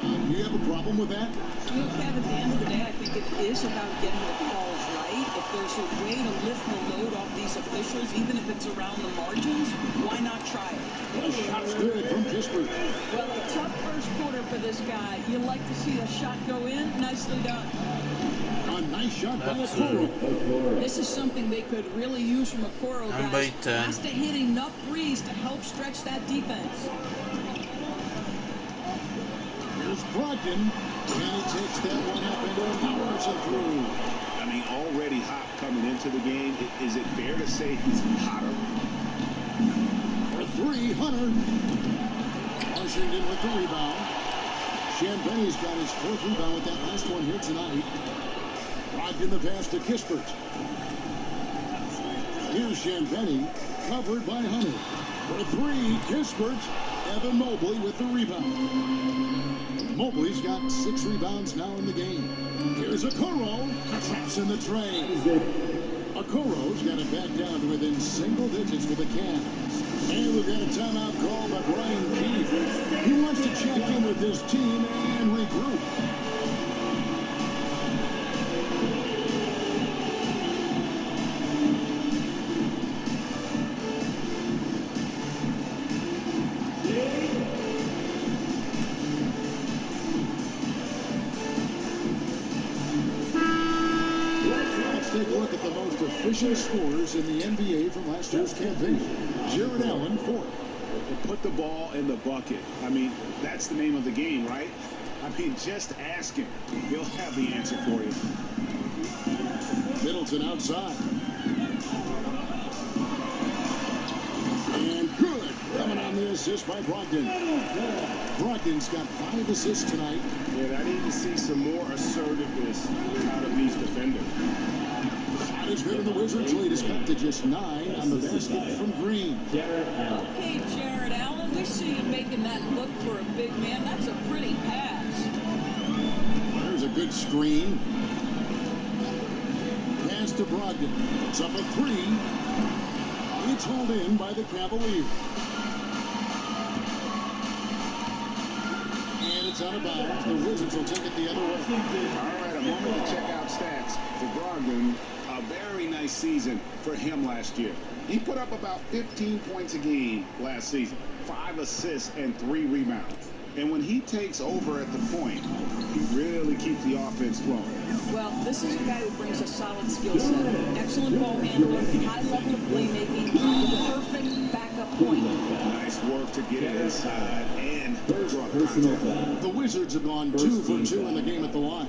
Do you have a problem with that? You know, Kevin, at the end of the day, I think it is about getting the calls right. If there's a way to lift the load off these officials, even if it's around the margins, why not try it? The shot's good from Kispert. Well, a tough first quarter for this guy. You like to see a shot go in. Nicely done. A nice shot by Okoro. This is something they could really use from Okoro, guys. Has to hit enough threes to help stretch that defense. Here's Brogdon, and he takes that one up and powers it through. I mean, already hot coming into the game. Is it fair to say he's hotter? For 3, Hunter. Washington with the rebound. Champagne's got his 4th rebound with that last one here tonight. Brogdon the pass to Kispert. Here's Champagne, covered by Hunter. For 3, Kispert. Evan Mobley with the rebound. Mobley's got 6 rebounds now in the game. Here's Okoro. Traps in the tray. Okoro's got it back down to within single digits with the Cavs. And we've got a timeout called by Brian Keefe. He wants to check in with his team and regroup. Take a look at the most efficient scorers in the NBA from last year's campaign. Jared Allen, 4th. Put the ball in the bucket. I mean, that's the name of the game, right? I mean, just ask him. He'll have the answer for you. Middleton outside. And good. Coming on the assist by Brogdon. Brogdon's got 5 assists tonight. Yeah, I need to see some more assertiveness out of these defenders. It's good, and the Wizards lead is cut to just 9 on the basket from Green. Okay, Jared Allen, we see you making that look for a big man. That's a pretty pass. There's a good screen. Pass to Brogdon. It's up a 3. It's hauled in by the Cavaliers. And it's out of bounds. The Wizards will take it the other way. All right, a moment to check out stats for Brogdon. A very nice season for him last year. He put up about 15 points a game last season, 5 assists and 3 rebounds. And when he takes over at the point, he really keeps the offense flowing. Well, this is a guy who brings a solid skill set. Excellent ball handling, high level of playmaking, perfect backup point. Nice work to get it inside and draw contact. The Wizards have gone 2 for 2 in the game at the line.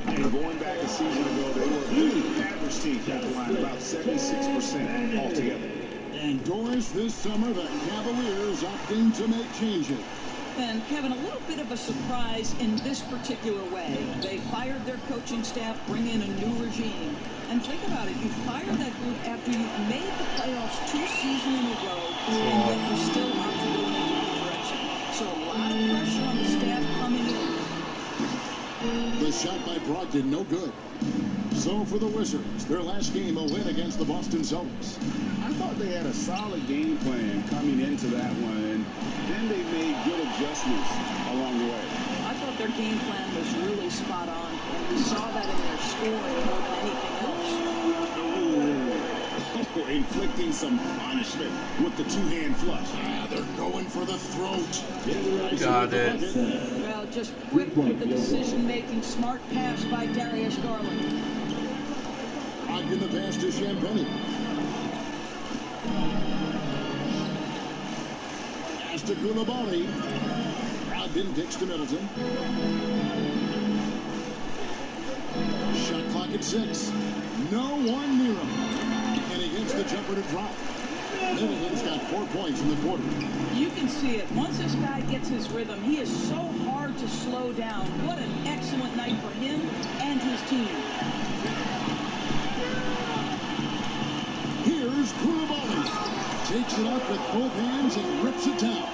And going back a season ago, they were a pretty average team at the line, about 76% altogether. And Doris, this summer, the Cavaliers opting to make changes. And Kevin, a little bit of a surprise in this particular way. They fired their coaching staff, bring in a new regime. And think about it, you fired that group after you've made the playoffs 2 seasons in a row, and yet you still have to go in a different direction. So a lot of pressure on the staff coming in. The shot by Brogdon, no good. So for the Wizards, their last game, a win against the Boston Celtics. I thought they had a solid game plan coming into that one, and then they made good adjustments along the way. I thought their game plan was really spot on, and we saw that in their scoring more than anything else. Oh, inflicting some punishment with the two-hand flush. They're going for the throat. Got it. Well, just quick with the decision-making, smart pass by Darius Garland. Ogden the pass to Champagnie. Pass to Koulibaly. Ogden kicks to Middleton. Shot clock at 6. No one near him. And he gets the jumper to drop. Middleton's got 4 points in the quarter. You can see it. Once this guy gets his rhythm, he is so hard to slow down. What an excellent night for him and his team. Here's Koulibaly. Takes it up with both hands and rips it down.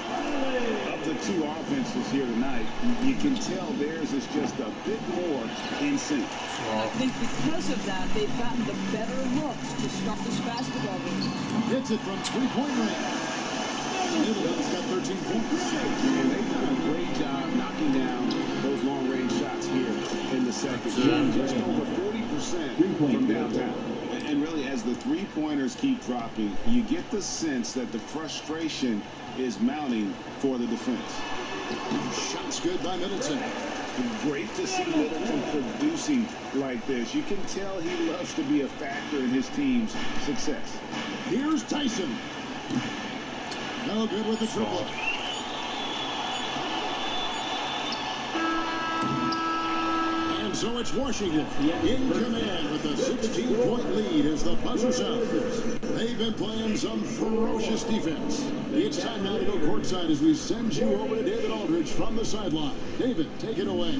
Of the two offenses here tonight, you can tell theirs is just a bit more in sync. And I think because of that, they've gotten the better looks to start this basketball game. Hits it from three-point range. Middleton's got 13 points. And they've done a great job knocking down those long-range shots here in the second. Just over 40% from downtown. And really, as the three-pointers keep dropping, you get the sense that the frustration is mounting for the defense. Shots good by Middleton. Great to see Middleton producing like this. You can tell he loves to be a factor in his team's success. Here's Tyson. No good with the triple. And so it's Washington in command with a 16-point lead as the buzzer sounds. They've been playing some ferocious defense. It's time now to go courtside as we send you over to David Aldridge from the sideline. David, take it away.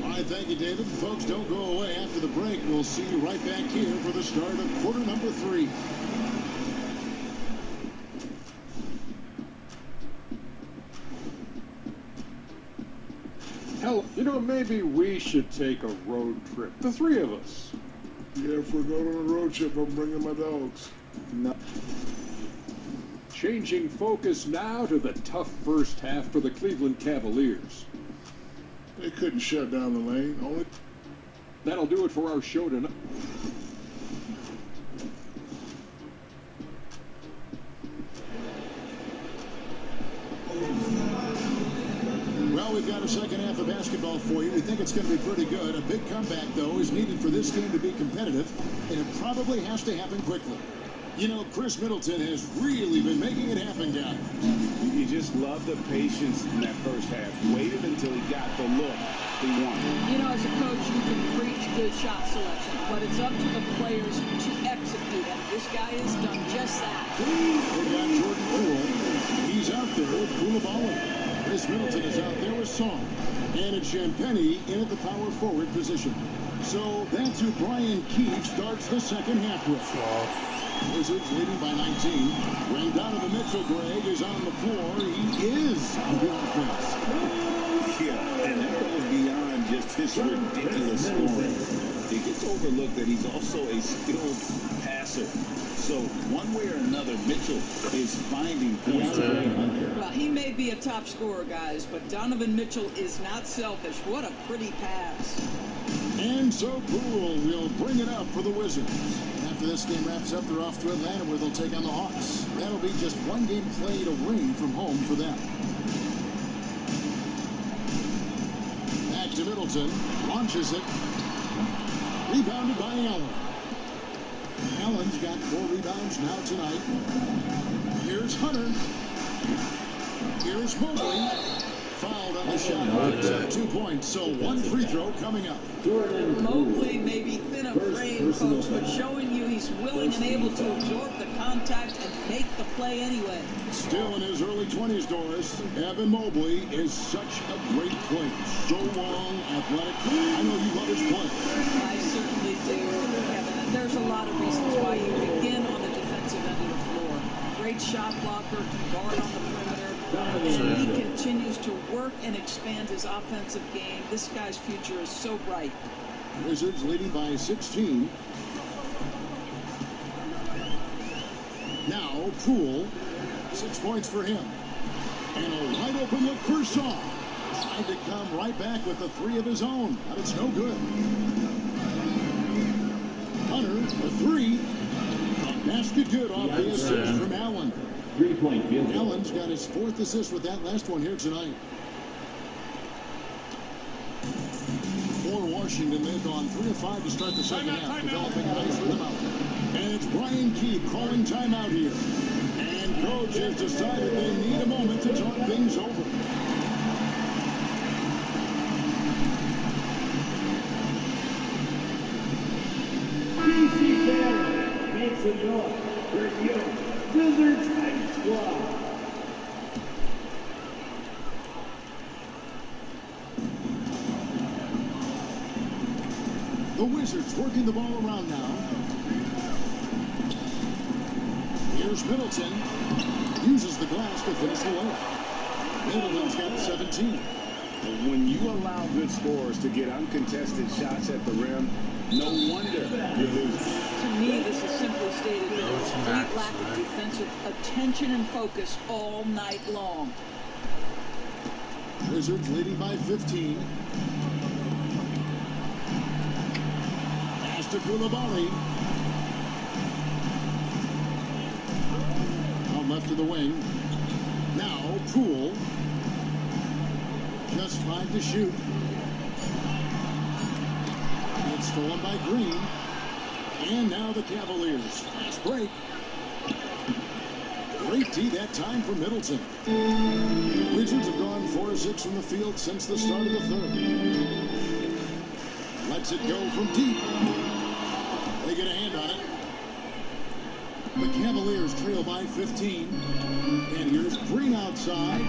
All right, thank you, David. Folks, don't go away. After the break, we'll see you right back here for the start of quarter number 3. Hell, you know, maybe we should take a road trip. The three of us. Yeah, if we're going on a road trip, I'm bringing my dogs. No. Changing focus now to the tough first half for the Cleveland Cavaliers. They couldn't shut down the lane. That'll do it for our show tonight. Well, we've got a second half of basketball for you. We think it's going to be pretty good. A big comeback, though, is needed for this game to be competitive, and it probably has to happen quickly. You know, Chris Middleton has really been making it happen, guys. You just love the patience in that first half. Waited until he got the look he wanted. You know, as a coach, you can preach good shot selection, but it's up to the players to execute, and this guy has done just that. They got Jordan Poole. He's out there with Koulibaly. Chris Middleton is out there with Song. And it's Champagnie in at the power forward position. So that's who Brian Keefe starts the second half with. Wizards leading by 19. When Donovan Mitchell-Greg is on the floor, he is on the offense. Yeah, and that goes beyond just his ridiculous scoring. It gets overlooked that he's also a skilled passer. So one way or another, Mitchell is finding points. Well, he may be a top scorer, guys, but Donovan Mitchell is not selfish. What a pretty pass. And so Poole will bring it up for the Wizards. After this game wraps up, they're off to Atlanta where they'll take on the Hawks. That'll be just one game played away from home for them. Back to Middleton. Launches it. Rebounded by Allen. Allen's got 4 rebounds now tonight. Here's Hunter. Here's Mobley. Fouled on the shot. Picks up 2 points, so 1 free throw coming up. Mobley may be thin of frame, folks, but showing you he's willing and able to absorb the contact and make the play anyway. Still in his early 20s, Doris, Evan Mobley is such a great player. So long, athletic. I know you love his play. I certainly do, Kevin. And there's a lot of reasons why you begin on the defensive end of the floor. Great shot blocker, can guard on the perimeter. And he continues to work and expand his offensive game. This guy's future is so bright. Wizards leading by 16. Now, Poole, 6 points for him. And a wide open look for Shaw. Trying to come right back with a 3 of his own, but it's no good. Hunter, a 3. Basket good off the assist from Allen. 3-point field goal. Allen's got his 4th assist with that last one here tonight. For Washington, they've gone 3 of 5 to start the second half, developing a nice rhythm out there. And it's Brian Keefe calling timeout here. And coach has decided they need a moment to talk things over. Makes it north for your Wizards High Squad. The Wizards working the ball around now. Here's Middleton. Uses the glass to finish the layup. Middleton's got 17. When you allow good scorers to get uncontested shots at the rim, no wonder you lose. To me, this is simply stated that a complete lack of defensive attention and focus all night long. Wizards leading by 15. Pass to Koulibaly. Out left to the wing. Now Poole. Just 5 to shoot. It's stolen by Green. And now the Cavaliers. Fast break. Great D that time for Middleton. Wizards have gone 4 of 6 from the field since the start of the third. Lets it go from deep. They get a hand on it. The Cavaliers trail by 15. And here's Green outside.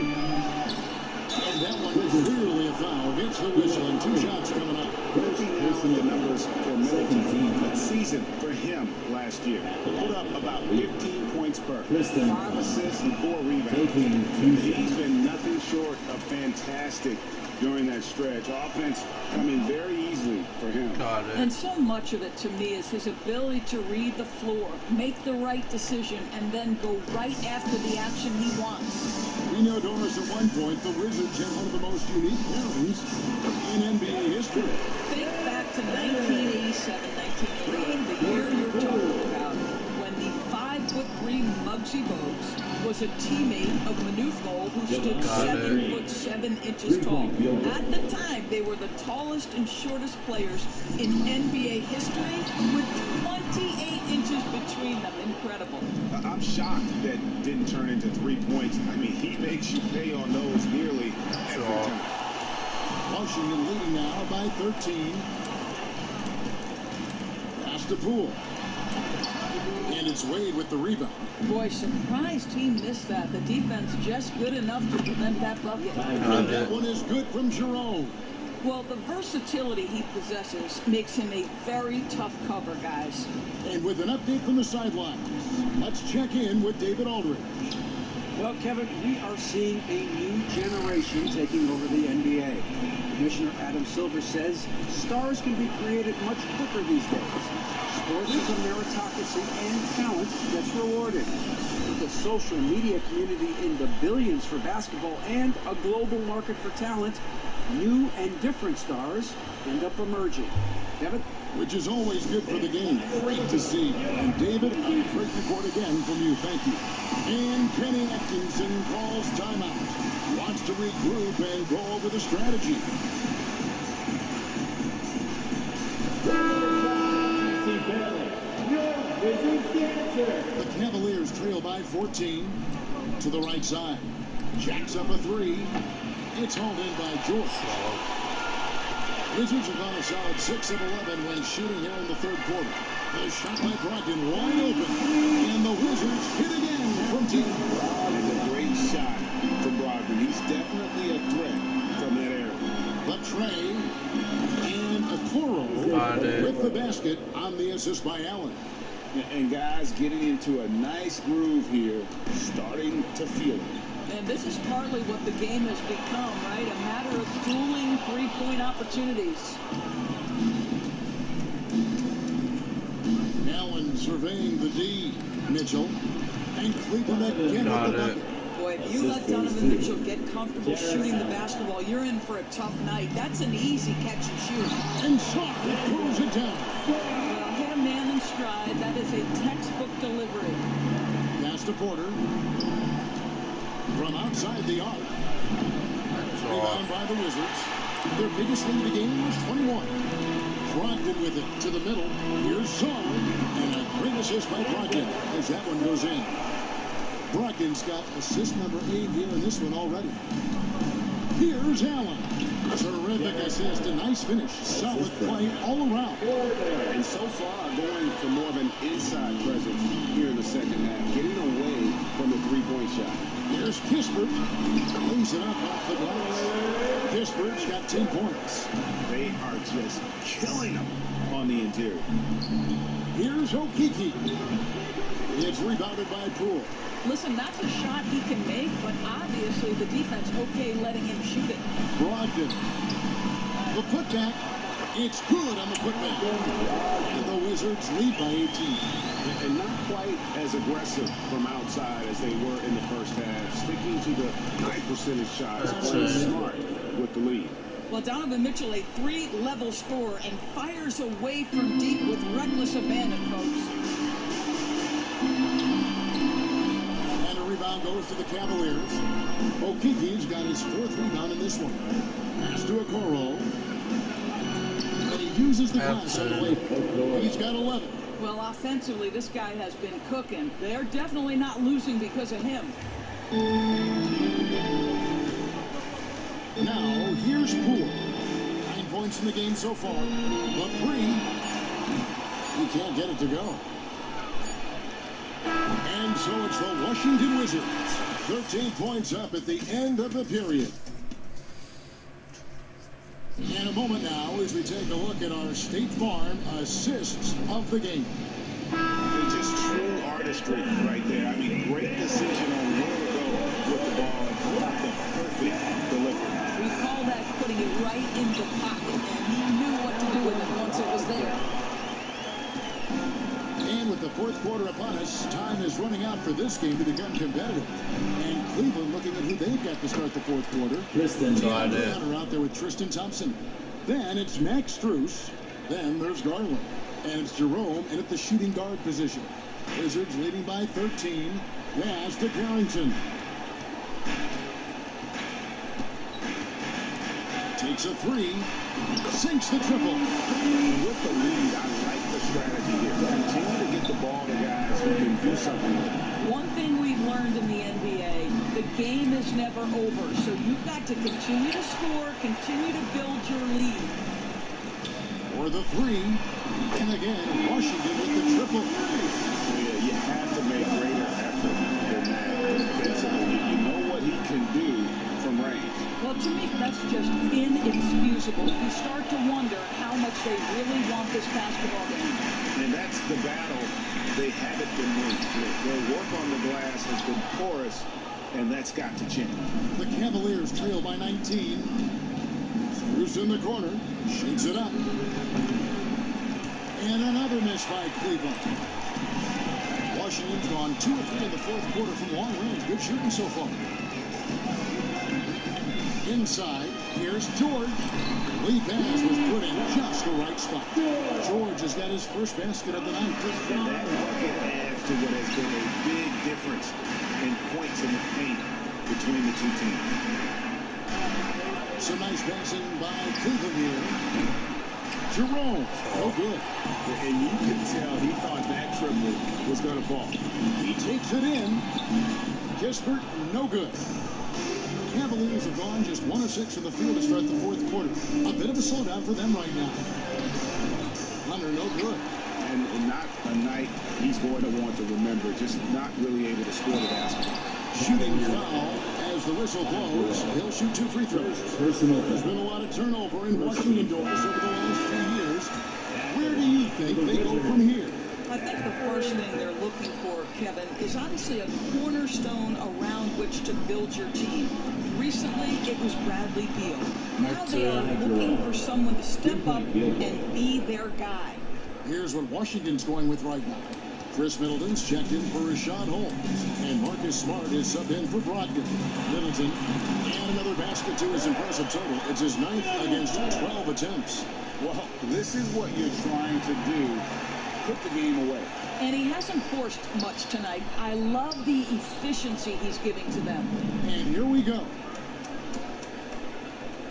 And that one is clearly a foul. Gets the whistle and 2 shots coming up. Looking at the numbers for Middleton, that season for him last year, put up about 15 points per, 5 assists and 4 rebounds. He's been nothing short of fantastic during that stretch. Offense coming very easily for him. Got it. And so much of it to me is his ability to read the floor, make the right decision, and then go right after the action he wants. We know, Doris, at one point, the Wizards had one of the most unique pairings in NBA history. Think back to 1987, 1988, the year you're talking about, when the 5'3" Muggsy Bogues was a teammate of Manute Bol, who stood 7'7" tall. At the time, they were the tallest and shortest players in NBA history, with 28 inches between them. Incredible. I'm shocked that didn't turn into 3 points. I mean, he makes you pay on those nearly every time. Washington leading now by 13. Pass to Poole. And it's Wade with the rebound. Boy, surprised he missed that. The defense just good enough to prevent that bucket. And that one is good from Jerome. Well, the versatility he possesses makes him a very tough cover, guys. And with an update from the sidelines, let's check in with David Aldridge. Well, Kevin, we are seeing a new generation taking over the NBA. Commissioner Adam Silver says stars can be created much quicker these days. Sports is a meritocracy and talent gets rewarded. With a social media community in the billions for basketball and a global market for talent, new and different stars end up emerging. Kevin? Which is always good for the game. Great to see. And David, a great report again from you. Thank you. And Kenny Atkinson calls timeout. Wants to regroup and go over the strategy. The Cavaliers trail by 14 to the right side. Jacks up a 3. It's hauled in by George. Wizards have gone a solid 6 of 11 when shooting here in the third quarter. The shot by Brogdon wide open. And the Wizards hit again from deep. And a great shot from Brogdon. He's definitely a threat from that area. But Trey and Okoro with the basket on the assist by Allen. And guys getting into a nice groove here, starting to feel it. And this is partly what the game has become, right? A matter of dueling three-point opportunities. Allen surveying the D. Mitchell. And Cleveland again with the bucket. Boy, if you let Donovan Mitchell get comfortable shooting the basketball, you're in for a tough night. That's an easy catch and shoot. And softly throws it down. Well, hit a man in stride. That is a textbook delivery. Pass to Porter. From outside the arc. Rebound by the Wizards. Their biggest lead of the game was 21. Brogdon with it to the middle. Here's Saul. And a great assist by Brogdon as that one goes in. Brogdon's got assist number 8 here in this one already. Here's Allen. Terrific assist, a nice finish. Solid play all around. And so far, going for more of an inside presence here in the second half, getting away from the three-point shot. Here's Kispert. Cleans it up off the glass. Kispert's got 10 points. They are just killing them on the interior. Here's Okiki. It's rebounded by Poole. Listen, that's a shot he can make, but obviously the defense okay letting him shoot it. Brogdon. The putback. It's good on the putback. And the Wizards lead by 18. And not quite as aggressive from outside as they were in the first half. Sticking to the high percentage shots. Playing smart with the lead. Well, Donovan Mitchell, a 3-level scorer, and fires away from deep with reckless abandon, folks. Rebound goes to the Cavaliers. Okiki's got his 4th rebound in this one. Pass to Okoro. And he uses the glass on the way. He's got 11. Well, offensively, this guy has been cooking. They're definitely not losing because of him. Now, here's Poole. 9 points in the game so far. But 3. He can't get it to go. And so it's the Washington Wizards. 13 points up at the end of the period. And a moment now as we take a look at our State Farm assists of the game. It's just true artistry right there. I mean, great decision on where to go with the ball and pull out the perfect delivery. We call that putting it right in the pocket, and he knew what to do with it once it was there. And with the 4th quarter upon us, time is running out for this game to become competitive. And Cleveland looking at who they've got to start the 4th quarter. Tristan Garland out there with Tristan Thompson. Then it's Max Strus. Then there's Garland. And it's Jerome in at the shooting guard position. Wizards leading by 13. Pass to Carrington. Takes a 3. Sinks the triple. With the lead, I like the strategy here. Continue to get the ball to guys who can do something with it. One thing we've learned in the NBA, the game is never over. So you've got to continue to score, continue to build your lead. For the 3. And again, Washington with the triple. Yeah, you have to make greater effort than that defensively. You know what he can do from range. Well, to me, that's just inexcusable. You start to wonder how much they really want this basketball game. And that's the battle they haven't been winning. Their work on the glass has been porous, and that's got to change. The Cavaliers trail by 19. Screws in the corner, shakes it up. And another miss by Cleveland. Washington's gone 2 of 3 in the 4th quarter from long range. Good shooting so far. Inside, here's George. The lead pass was put in just the right spot. George has got his first basket of the night. And that bucket adds to what has been a big difference in points in the paint between the two teams. Some nice passing by Cleveland here. Jerome, no good. And you can tell he thought that triple was going to fall. He takes it in. Kispert, no good. Cavaliers have gone just 1 of 6 in the field to start the 4th quarter. A bit of a slowdown for them right now. Hunter, no good. And not a night he's going to want to remember, just not really able to score the basket. Shooting foul as the whistle blows. He'll shoot 2 free throws. There's been a lot of turnover in Washington doors over the last few years. Where do you think they go from here? I think the first thing they're looking for, Kevin, is obviously a cornerstone around which to build your team. Recently, it was Bradley Beal. Now they are looking for someone to step up and be their guy. Here's what Washington's going with right now. Chris Middleton's checked in for Rashad Holmes, and Marcus Smart is subbed in for Brogdon. Middleton, and another basket to his impressive total. It's his 9th against 12 attempts. Well, this is what you're trying to do. Put the game away. And he hasn't forced much tonight. I love the efficiency he's giving to them. And here we go.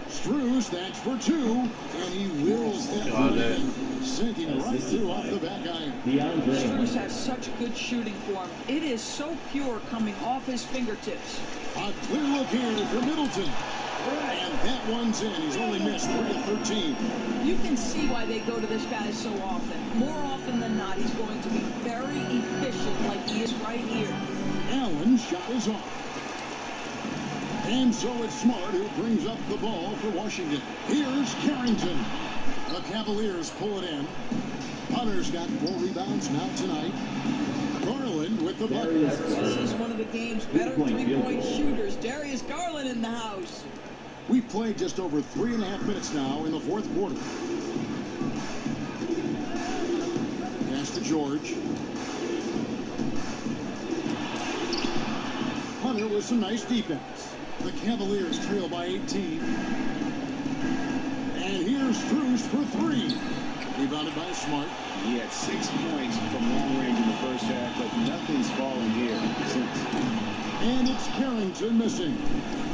Strus, that's for 2, and he wills that one in, sinking right through off the back iron. Strus has such good shooting form. It is so pure coming off his fingertips. A clear look here for Middleton. And that one's in. He's only missed 3 of 13. You can see why they go to this guy so often. More often than not, he's going to be very efficient like he is right here. Allen's shot is off. And so it's Smart who brings up the ball for Washington. Here's Carrington. The Cavaliers pull it in. Hunter's got 4 rebounds now tonight. Garland with the bucket. This is one of the game's better three-point shooters. Darius Garland in the house. We've played just over 3.5 minutes now in the 4th quarter. Pass to George. Hunter with some nice defense. The Cavaliers trail by 18. And here's Strus for 3. Rebounded by Smart. He had 6 points from long range in the first half, but nothing's fallen here since. And it's Carrington missing.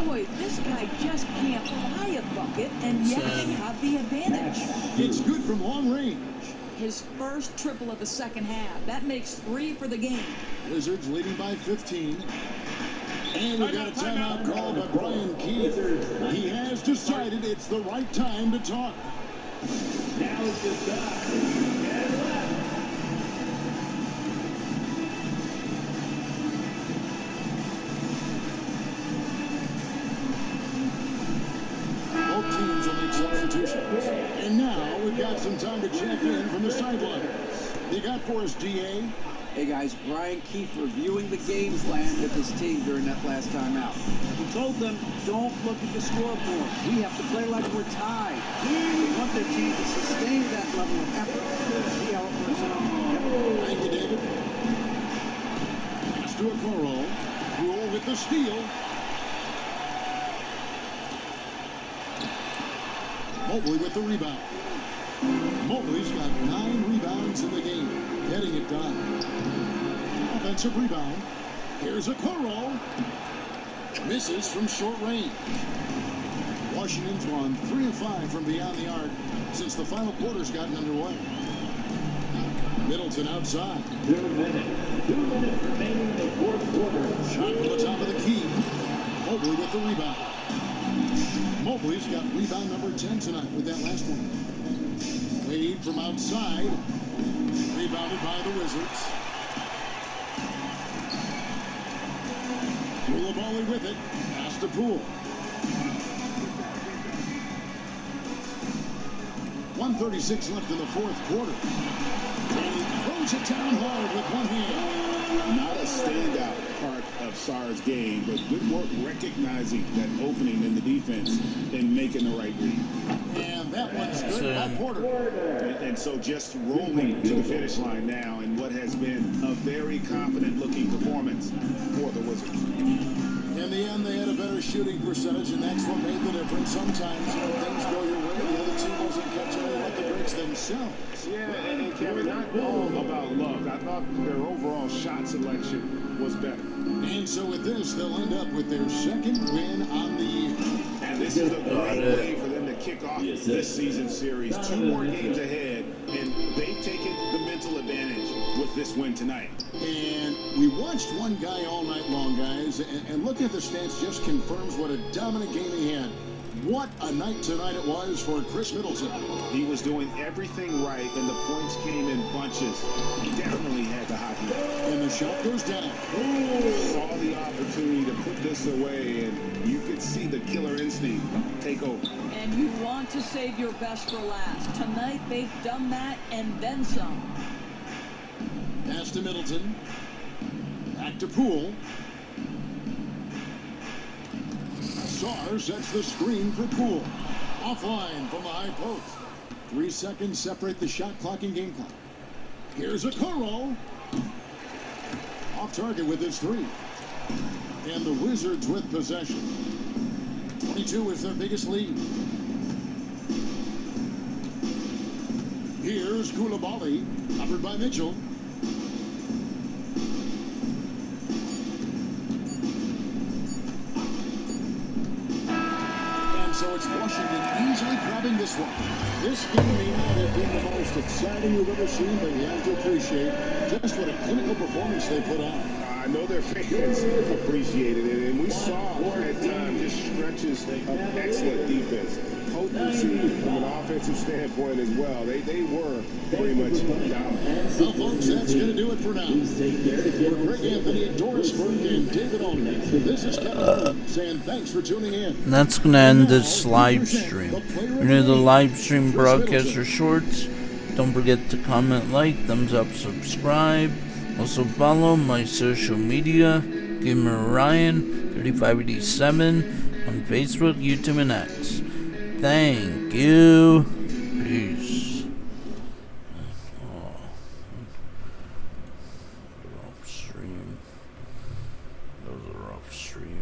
Boy, this guy just can't buy a bucket, and yet they have the advantage. It's good from long range. His first triple of the second half. That makes 3 for the game. Wizards leading by 15. And we've got a timeout called by Brian Keith. He has decided it's the right time to talk. Now it's the time. Both teams will make substitutions. And now we've got some time to check in from the sidelines. You got for us, DA? Hey guys, Brian Keith reviewing the game plan with his team during that last timeout. He told them, don't look at the scoreboard. We have to play like we're tied. We want their team to sustain that level of effort. See how it works out. Thank you, David. Pass to Okoro. Rule with the steal. Mobley with the rebound. Mobley's got 9 rebounds in the game, getting it done. Offensive rebound. Here's Okoro. Misses from short range. Washington's won 3 of 5 from beyond the arc since the final quarter's gotten underway. Middleton outside. 2 minutes. 2 minutes remaining in the 4th quarter. Shot from the top of the key. Mobley with the rebound. Mobley's got rebound number 10 tonight with that last one. Wade from outside. Rebounded by the Wizards. Koulibaly with it. Pass to Poole. 1:36 left in the 4th quarter. And he throws it down hard with one hand. Not a standout part of Sarr's game, but good work recognizing that opening in the defense and making the right read. And that one's good by Porter. And so just rolling to the finish line now in what has been a very confident-looking performance for the Wizards. In the end, they had a better shooting percentage, and that's what made the difference. Sometimes, things go your way, the other team doesn't catch any of the breaks themselves. Yeah, and Kevin, not all about luck. I thought their overall shot selection was better. And so with this, they'll end up with their 2nd win on the year. And this is a great way for them to kick off this season series. 2 more games ahead, and they've taken the mental advantage with this win tonight. And we watched one guy all night long, guys, and looking at the stats just confirms what a dominant game he had. What a night tonight it was for Chris Middleton. He was doing everything right, and the points came in bunches. He definitely had the hockey. And the shot goes down. Saw the opportunity to put this away, and you could see the killer instinct take over. And you want to save your best for last. Tonight they've done that and then some. Pass to Middleton. Back to Poole. Sarr sets the screen for Poole. Offline from the high post. 3 seconds separate the shot clock and game clock. Here's a Okoro. Off target with his 3. And the Wizards with possession. 22 is their biggest lead. Here's Koulibaly, covered by Mitchell. So it's Washington easily grabbing this one. This game may not have been the most exciting you've ever seen, but you have to appreciate just what a clinical performance they put on. I know their fans appreciated it, and we saw at times just stretches of excellent defense. Potency from an offensive standpoint as well. They were pretty much dominant. Well, folks, that's going to do it for now. For Greg Anthony, Doris Burke, and David Olney, this is Kevin saying thanks for tuning in. And that's going to end this live stream. If you're new to the live stream broadcaster shorts, don't forget to comment, like, thumbs up, subscribe. Also follow my social media, Gamer Ryan 3587 on Facebook, YouTube, and X. Thank you. Peace. Rough stream. That was a rough stream.